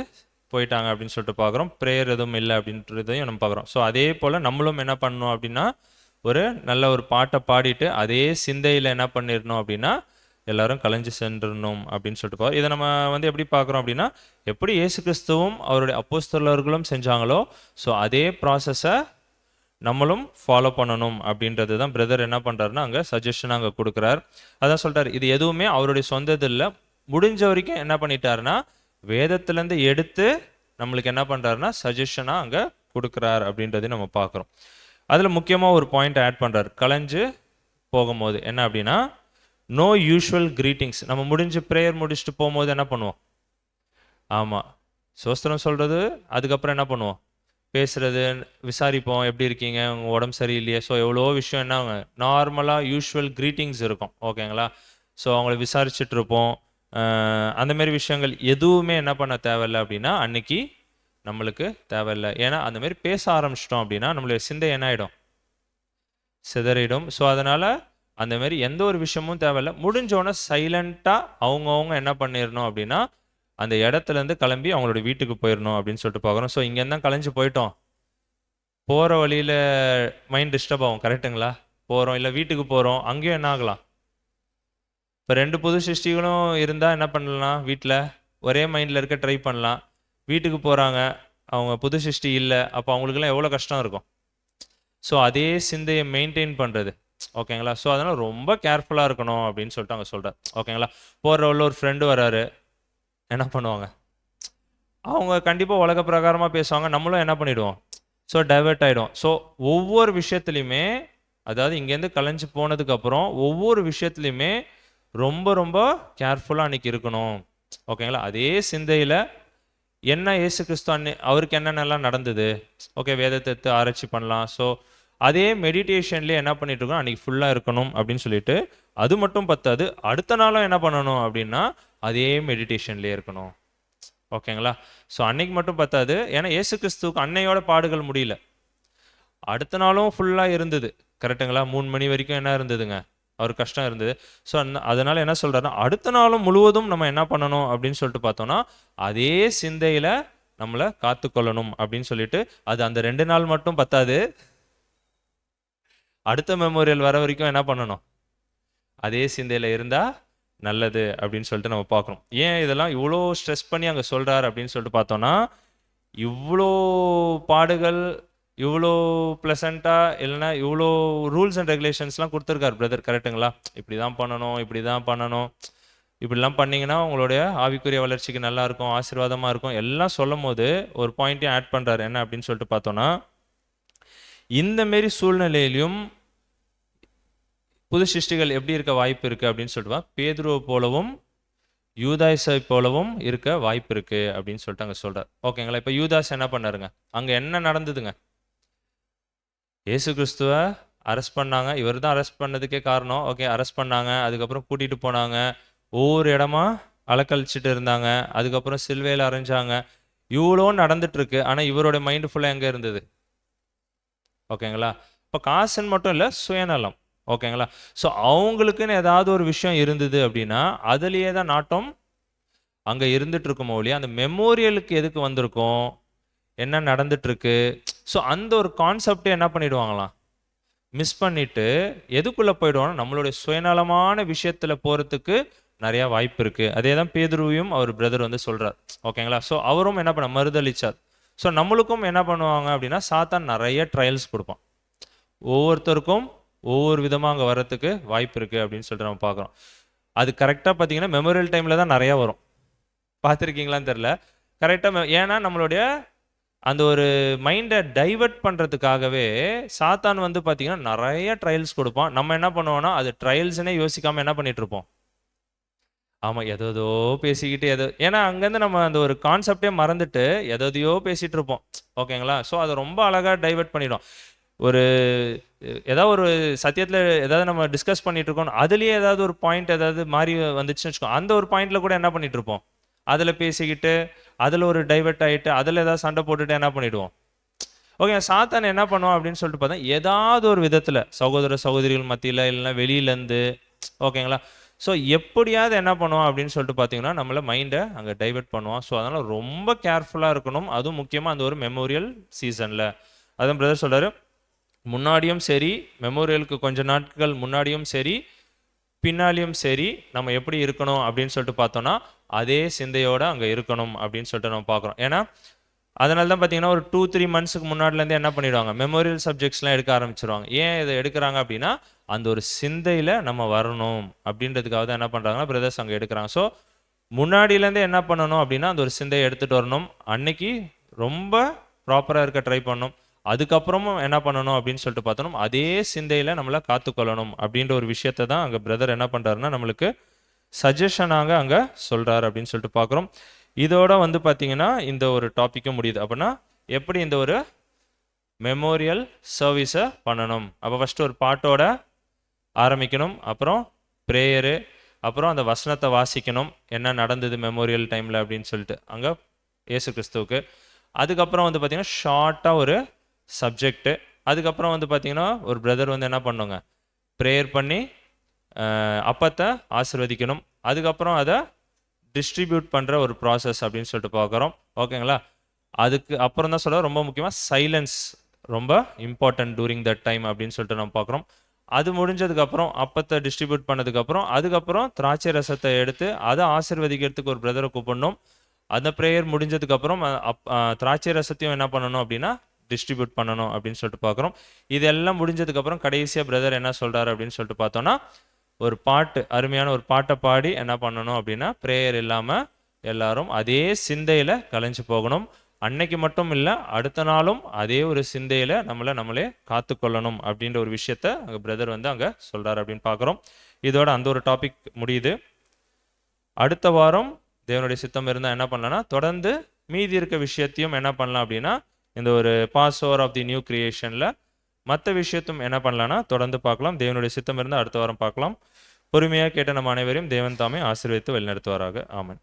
போயிட்டாங்க அப்படின்னு சொல்லிட்டு பார்க்குறோம். ப்ரேயர் எதுவும் இல்லை அப்படின்றதையும் நம்ம பார்க்குறோம். ஸோ அதே போல் நம்மளும் என்ன பண்ணணும் அப்படின்னா ஒரு நல்ல ஒரு பாட்டை பாடிட்டு அதே சிந்தையில் என்ன பண்ணிடணும் அப்படின்னா எல்லாரும் கலைஞ்சு சென்றிடணும் அப்படின்னு சொல்லிட்டு பார்க்குறோம். இதை நம்ம எப்படி பார்க்குறோம் அப்படின்னா எப்படி இயேசு கிறிஸ்துவும் அவருடைய அப்போஸ்தலர்களும் செஞ்சாங்களோ ஸோ அதே ப்ராசஸை நம்மளும் ஃபாலோ பண்ணணும் அப்படின்றது தான் பிரதர் என்ன பண்ணுறாருன்னா அங்கே சஜஷனாக அங்கே கொடுக்குறார். அதான் சொல்கிறார், இது எதுவுமே அவருடைய சொந்தது இல்லை, முடிஞ்ச வரைக்கும் என்ன பண்ணிட்டாருன்னா வேதத்துலேருந்து எடுத்து நம்மளுக்கு என்ன பண்ணுறாருன்னா சஜஷனாக அங்கே கொடுக்குறார் அப்படின்றதையும் நம்ம பார்க்குறோம். அதில் முக்கியமாக ஒரு பாயிண்ட் ஆட் பண்ணுறாரு கலைஞ்சு போகும்போது என்ன அப்படின்னா நோ யூஷுவல் கிரீட்டிங்ஸ். நம்ம முடிஞ்சு ப்ரேயர் முடிச்சுட்டு போகும்போது என்ன பண்ணுவோம், ஆமாம் சோஸ்திரம் சொல்கிறது, அதுக்கப்புறம் என்ன பண்ணுவோம் பேசுகிறது, விசாரிப்போம் எப்படி இருக்கீங்க, உங்கள் உடம்பு சரியில்லையே, ஸோ எவ்வளோ விஷயம் என்ன நார்மலாக யூஷுவல் க்ரீட்டிங்ஸ் இருக்கும், ஓகேங்களா. ஸோ அவங்கள விசாரிச்சுட்டு இருப்போம். அந்தமாரி விஷயங்கள் எதுவுமே என்ன பண்ண தேவையில்லை அப்படின்னா அன்னைக்கு நம்மளுக்கு தேவையில்லை. ஏன்னா அந்தமாரி பேச ஆரம்பிச்சிட்டோம் அப்படின்னா நம்மளுடைய சிந்தை என்ன ஆகிடும், சிதறிடும். ஸோ அதனால் அந்தமாரி எந்த ஒரு விஷயமும் தேவையில்லை. முடிஞ்சோடனே சைலண்ட்டாக அவங்கவுங்க என்ன பண்ணிடணும் அப்படின்னா அந்த இடத்துலேருந்து கிளம்பி அவங்களோட வீட்டுக்கு போயிடணும் அப்படின்னு சொல்லிட்டு பார்க்குறோம். ஸோ இங்கேருந்து தான் கலைஞ்சு போயிட்டோம், போகிற வழியில் மைண்ட் டிஸ்டர்ப் ஆகும், கரெக்டுங்களா. போகிறோம் இல்லை வீட்டுக்கு போகிறோம், அங்கேயும் என்ன ஆகலாம், இப்போ 2 புது சிருஷ்டிகளும் இருந்தால் என்ன பண்ணலாம், வீட்டில் ஒரே மைண்டில் இருக்க ட்ரை பண்ணலாம். வீட்டுக்கு போகிறாங்க, அவங்க புது சிருஷ்டி இல்லை, அப்போ அவங்களுக்குலாம் எவ்வளோ கஷ்டம் இருக்கும். ஸோ அதே சிந்தையை மெயின்டைன் பண்ணுறது, ஓகேங்களா. ஸோ அதனால் ரொம்ப கேர்ஃபுல்லாக இருக்கணும் அப்படின்னு சொல்லிட்டு அவங்க சொல்கிறார், ஓகேங்களா. போகிற வழியில் ஒரு ஃப்ரெண்டு வராரு, என்ன பண்ணுவாங்க, அவங்க கண்டிப்பாக உலக பிரகாரமாக பேசுவாங்க, நம்மளும் என்ன பண்ணிவிடுவோம், ஸோ டைவெர்ட் ஆகிடும். ஸோ ஒவ்வொரு விஷயத்துலையுமே அதாவது இங்கேருந்து கலைஞ்சு போனதுக்கப்புறம் ஒவ்வொரு விஷயத்துலையுமே ரொம்ப ரொம்ப கேர்ஃபுல்லாக அன்றைக்கி இருக்கணும், ஓகேங்களா. அதே சிந்தையில் என்ன இயேசு கிறிஸ்து அவருக்கு என்னென்னலாம் நடந்தது, ஓகே, வேதத்தை எடுத்து ஆராய்ச்சி பண்ணலாம். ஸோ அதே மெடிடேஷன்லேயே என்ன பண்ணிட்டு இருக்கோம் அன்றைக்கி ஃபுல்லாக இருக்கணும் அப்படின்னு சொல்லிட்டு, அது மட்டும் பத்தாது, அடுத்த நாளும் என்ன பண்ணணும் அப்படின்னா அதே மெடிடேஷன்லேயே இருக்கணும், ஓகேங்களா. ஸோ அன்னைக்கு மட்டும் பத்தாது, ஏன்னா இயேசு கிறிஸ்துவுக்கு அன்னையோட பாடுகள் முடியல, அடுத்த நாளும் ஃபுல்லாக இருந்தது, கரெக்டுங்களா. 3 மணி வரைக்கும் என்ன இருந்ததுங்க, அவர் கஷ்டம் இருந்தது. ஸோ அதனால் என்ன சொல்கிறாருன்னா அடுத்த நாளும் முழுவதும் நம்ம என்ன பண்ணணும் அப்படின்னு சொல்லிட்டு பார்த்தோன்னா அதே சிந்தையில் நம்மளை காத்துக்கொள்ளணும் அப்படின்னு சொல்லிட்டு, அது அந்த 2 நாள் மட்டும் பத்தாது, அடுத்த மெமோரியல் வர வரைக்கும் என்ன பண்ணணும், அதே சிந்தையில் இருந்தால் நல்லது அப்படின்னு சொல்லிட்டு நம்ம பார்க்குறோம். ஏன் இதெல்லாம் இவ்வளோ ஸ்ட்ரெஸ் பண்ணி அங்கே சொல்கிறார் அப்படின்னு சொல்லிட்டு பார்த்தோன்னா இவ்வளோ பாடுகள், இவ்வளோ ப்ளசண்ட்டாக இல்லைன்னா இவ்வளோ ரூல்ஸ் அண்ட் ரெகுலேஷன்ஸ்லாம் கொடுத்துருக்காரு பிரதர், கரெக்டுங்களா. இப்படி தான் பண்ணணும், இப்படி தான் பண்ணணும், இப்படிலாம் பண்ணிங்கன்னா உங்களுடைய ஆவிக்குரிய வளர்ச்சிக்கு நல்லாயிருக்கும், ஆசீர்வாதமாக இருக்கும் எல்லாம் சொல்லும் போது ஒரு பாயிண்ட்டையும் ஆட் பண்ணுறாரு. என்ன அப்படின்னு சொல்லிட்டு பார்த்தோன்னா இந்தமாரி சூழ்நிலையிலையும் புது சிருஷ்டிகள் எப்படி இருக்க வாய்ப்பு இருக்குது அப்படின்னு சொல்லிட்டு பேதுருவை போலவும் யூதாஸை போலவும் இருக்க வாய்ப்பு இருக்குது அப்படின்னு சொல்லிட்டு அங்கே சொல்கிறார், ஓகேங்களா. இப்போ யூதாஸ் என்ன பண்ணாருங்க, அங்கே என்ன நடந்ததுங்க, இயேசு கிறிஸ்துவை அரெஸ்ட் பண்ணாங்க, இவர் தான் அரெஸ்ட் பண்ணதுக்கே காரணம், ஓகே, அரெஸ்ட் பண்ணாங்க, அதுக்கப்புறம் கூட்டிகிட்டு போனாங்க, ஒவ்வொரு இடமா அலக்கழிச்சிட்டு இருந்தாங்க, அதுக்கப்புறம் சிலுவையில் அரைஞ்சாங்க, இவ்வளோ நடந்துட்டுருக்கு. ஆனால் இவரோட மைண்டு ஃபுல்லாக எங்கே இருந்தது, ஓகேங்களா. இப்போ காசுன்னு மட்டும் இல்லை, சுயநலம், ஓகேங்களா. ஸோ அவங்களுக்குன்னு ஏதாவது ஒரு விஷயம் இருந்தது அப்படின்னா அதுலேயே தான் நாட்டம் அங்கே இருந்துட்டு இருக்கும் ஒழிய அந்த மெமோரியலுக்கு எதுக்கு வந்திருக்கோம், என்ன நடந்துட்டுருக்கு, ஸோ அந்த ஒரு கான்செப்டே என்ன பண்ணிடுவாங்களாம் மிஸ் பண்ணிட்டு எதுக்குள்ளே போயிடுவாங்க, நம்மளுடைய சுயநலமான விஷயத்தில் போகிறதுக்கு நிறையா வாய்ப்பு இருக்குது. அதே தான் பேதுருவையும் அவர் பிரதர் சொல்கிறார், ஓகேங்களா. ஸோ அவரும் என்ன பண்ண மறுதளிச்சார். ஸோ நம்மளுக்கும் என்ன பண்ணுவாங்க அப்படின்னா சாத்தான் நிறைய ட்ரையல்ஸ் கொடுப்பான், ஒவ்வொருத்தருக்கும் ஒவ்வொரு விதமாக அங்கே வர்றதுக்கு வாய்ப்பு இருக்குது அப்படின்னு சொல்லிட்டு நம்ம பார்க்குறோம். அது கரெக்டாக பார்த்தீங்கன்னா மெமோரியல் டைமில் தான் நிறையா வரும், பார்த்துருக்கீங்களான்னு தெரில, கரெக்டாக. ஏன்னா நம்மளுடைய அந்த ஒரு மைண்டை டைவர்ட் பண்ணுறதுக்காகவே சாத்தான் வந்து பார்த்தீங்கன்னா நிறைய ட்ரையல்ஸ் கொடுப்பான். நம்ம என்ன பண்ணுவோம்னா அது ட்ரையல்ஸ்னே யோசிக்காமல் என்ன பண்ணிட்டு இருப்போம். ஆமாம், எதோ பேசிக்கிட்டு ஏன்னா அங்கேருந்து நம்ம அந்த ஒரு கான்செப்டே மறந்துட்டு எதையோ பேசிகிட்டு இருப்போம். ஓகேங்களா? ஸோ அதை ரொம்ப அழகாக டைவர்ட் பண்ணிடும். ஒரு ஏதாவது ஒரு சத்தியத்தில் ஏதாவது நம்ம டிஸ்கஸ் பண்ணிட்டு இருக்கோம், அதுலேயே ஏதாவது ஒரு பாயிண்ட் ஏதாவது மாறி வந்துச்சுன்னு வச்சுக்கோ, அந்த ஒரு பாயிண்ட்ல கூட என்ன பண்ணிட்டு இருப்போம், அதில் பேசிக்கிட்டு அதில் ஒரு டைவர்ட் ஆகிட்டு அதில் ஏதாவது சண்டை போட்டுட்டு என்ன பண்ணிடுவோம். ஓகே, சாத்தான் என்ன பண்ணுவோம் அப்படின்னு சொல்லிட்டு பார்த்தா ஏதாவது ஒரு விதத்தில் சகோதர சகோதரிகள் மத்தியில் இல்லைன்னா வெளியிலேருந்து, ஓகேங்களா, ஸோ எப்படியாவது என்ன பண்ணுவோம் அப்படின்னு சொல்லிட்டு பார்த்தீங்கன்னா நம்மளை மைண்டை அங்கே டைவர்ட் பண்ணுவோம். ஸோ அதனால் ரொம்ப கேர்ஃபுல்லாக இருக்கணும். அதுவும் முக்கியமாக அந்த ஒரு மெமோரியல் சீசனில். அதான் பிரதர் சொல்கிறாரு, முன்னாடியும் சரி, மெமோரியலுக்கு கொஞ்ச நாட்கள் முன்னாடியும் சரி, பின்னாடியும் சரி, நம்ம எப்படி இருக்கணும் அப்படின்னு சொல்லிட்டு பார்த்தோன்னா அதே சிந்தையோடு அங்கே இருக்கணும் அப்படின்னு சொல்லிட்டு நம்ம பார்க்குறோம். ஏன்னா அதனால தான் பார்த்தீங்கன்னா ஒரு 2-3 மந்த்ஸுக்கு முன்னாடிலேருந்து என்ன பண்ணிடுவாங்க, மெமோரியல் சப்ஜெக்ட்ஸ்லாம் எடுக்க ஆரம்பிச்சிருவாங்க. ஏன் இதை எடுக்கிறாங்க அப்படின்னா அந்த ஒரு சிந்தையில் நம்ம வரணும் அப்படின்றதுக்காக தான் என்ன பண்ணுறாங்கன்னா பிரதர்ஸ் அங்கே எடுக்கிறாங்க. ஸோ முன்னாடியிலேருந்தே என்ன பண்ணணும் அப்படின்னா அந்த ஒரு சிந்தையை எடுத்துகிட்டு வரணும். அன்னைக்கு ரொம்ப ப்ராப்பராக இருக்க ட்ரை பண்ணணும். அதுக்கப்புறமும் என்ன பண்ணணும் அப்படின்னு சொல்லிட்டு பார்த்தோம், அதே சிந்தையில் நம்மளை காத்துக்கொள்ளணும் அப்படின்ற ஒரு விஷயத்தை தான் அங்கே பிரதர் என்ன பண்ணுறாருன்னா நம்மளுக்கு சஜஷனாக அங்கே சொல்கிறார் அப்படின்னு சொல்லிட்டு பார்க்குறோம். இதோட வந்து பார்த்தீங்கன்னா இந்த ஒரு டாப்பிக்கும் முடியுது. அப்படின்னா எப்படி இந்த ஒரு மெமோரியல் சர்வீஸை பண்ணணும். அப்போ ஃபஸ்ட்டு ஒரு பாட்டோட ஆரம்பிக்கணும், அப்புறம் ப்ரேயரு, அப்புறம் அந்த வசனத்தை வாசிக்கணும், என்ன நடந்தது மெமோரியல் டைமில் அப்படின்னு சொல்லிட்டு அங்கே இயேசு கிறிஸ்துவுக்கு. அதுக்கப்புறம் வந்து பார்த்திங்கன்னா ஷார்ட்டாக ஒரு சப்ஜெக்டு. அதுக்கப்புறம் வந்து பார்த்திங்கன்னா ஒரு பிரதர் வந்து என்ன பண்ணுங்க, ப்ரேயர் பண்ணி அப்பத்தை ஆசீர்வதிக்கணும். அதுக்கப்புறம் அதை டிஸ்ட்ரிபியூட் பண்ணுற ஒரு ப்ராசஸ் அப்படின்னு சொல்லிட்டு பார்க்குறோம். ஓகேங்களா? அதுக்கு அப்புறம் தான் சொல்ல ரொம்ப முக்கியமாக சைலன்ஸ் ரொம்ப இம்பார்ட்டன்ட் டூரிங் தட் டைம் அப்படின்னு சொல்லிட்டு நம்ம பார்க்குறோம். அது முடிஞ்சதுக்கப்புறம் அப்பத்தை டிஸ்ட்ரிபியூட் பண்ணதுக்கப்புறம் அதுக்கப்புறம் திராட்சை ரசத்தை எடுத்து அதை ஆசீர்வதிக்கிறதுக்கு ஒரு பிரதரை கூப்பிடணும். அந்த ப்ரேயர் முடிஞ்சதுக்கப்புறம் திராட்சை ரசத்தையும் என்ன பண்ணணும் அப்படின்னா டிஸ்ட்ரிபியூட் பண்ணணும் அப்படின்னு சொல்லிட்டு பார்க்குறோம். இதெல்லாம் முடிஞ்சதுக்கப்புறம் கடைசியாக பிரதர் என்ன சொல்கிறாரு அப்படின்னு சொல்லிட்டு பார்த்தோன்னா ஒரு பாட்டு, அருமையான ஒரு பாட்டை பாடி என்ன பண்ணணும் அப்படின்னா ப்ரேயர் இல்லாமல் எல்லாரும் அதே சிந்தையில் கலைஞ்சு போகணும். அன்னைக்கு மட்டும் இல்லை, அடுத்த நாளும் அதே ஒரு சிந்தையில் நம்மளே காத்துக்கொள்ளணும் அப்படின்ற ஒரு விஷயத்த அங்கே பிரதர் வந்து அங்கே சொல்கிறார் அப்படின்னு பார்க்குறோம். இதோட அந்த ஒரு டாபிக் முடியுது. அடுத்த வாரம் தேவனுடைய சித்தம் இருந்தால் என்ன பண்ணலாம்னா தொடர்ந்து மீதி இருக்க விஷயத்தையும் என்ன பண்ணலாம் அப்படின்னா இந்த ஒரு pass over of the new கிரியேஷனில் மற்ற விஷயத்தும் என்ன பண்ணலான்னா தொடர்ந்து பார்க்கலாம். தேவனுடைய சித்தம் இருந்தால் அடுத்த வாரம் பார்க்கலாம். பொறுமையாக கேட்ட நம்ம அனைவரையும் தேவன் தாமே ஆசீர்வதித்து வழிநடத்துவாராக. ஆமென்.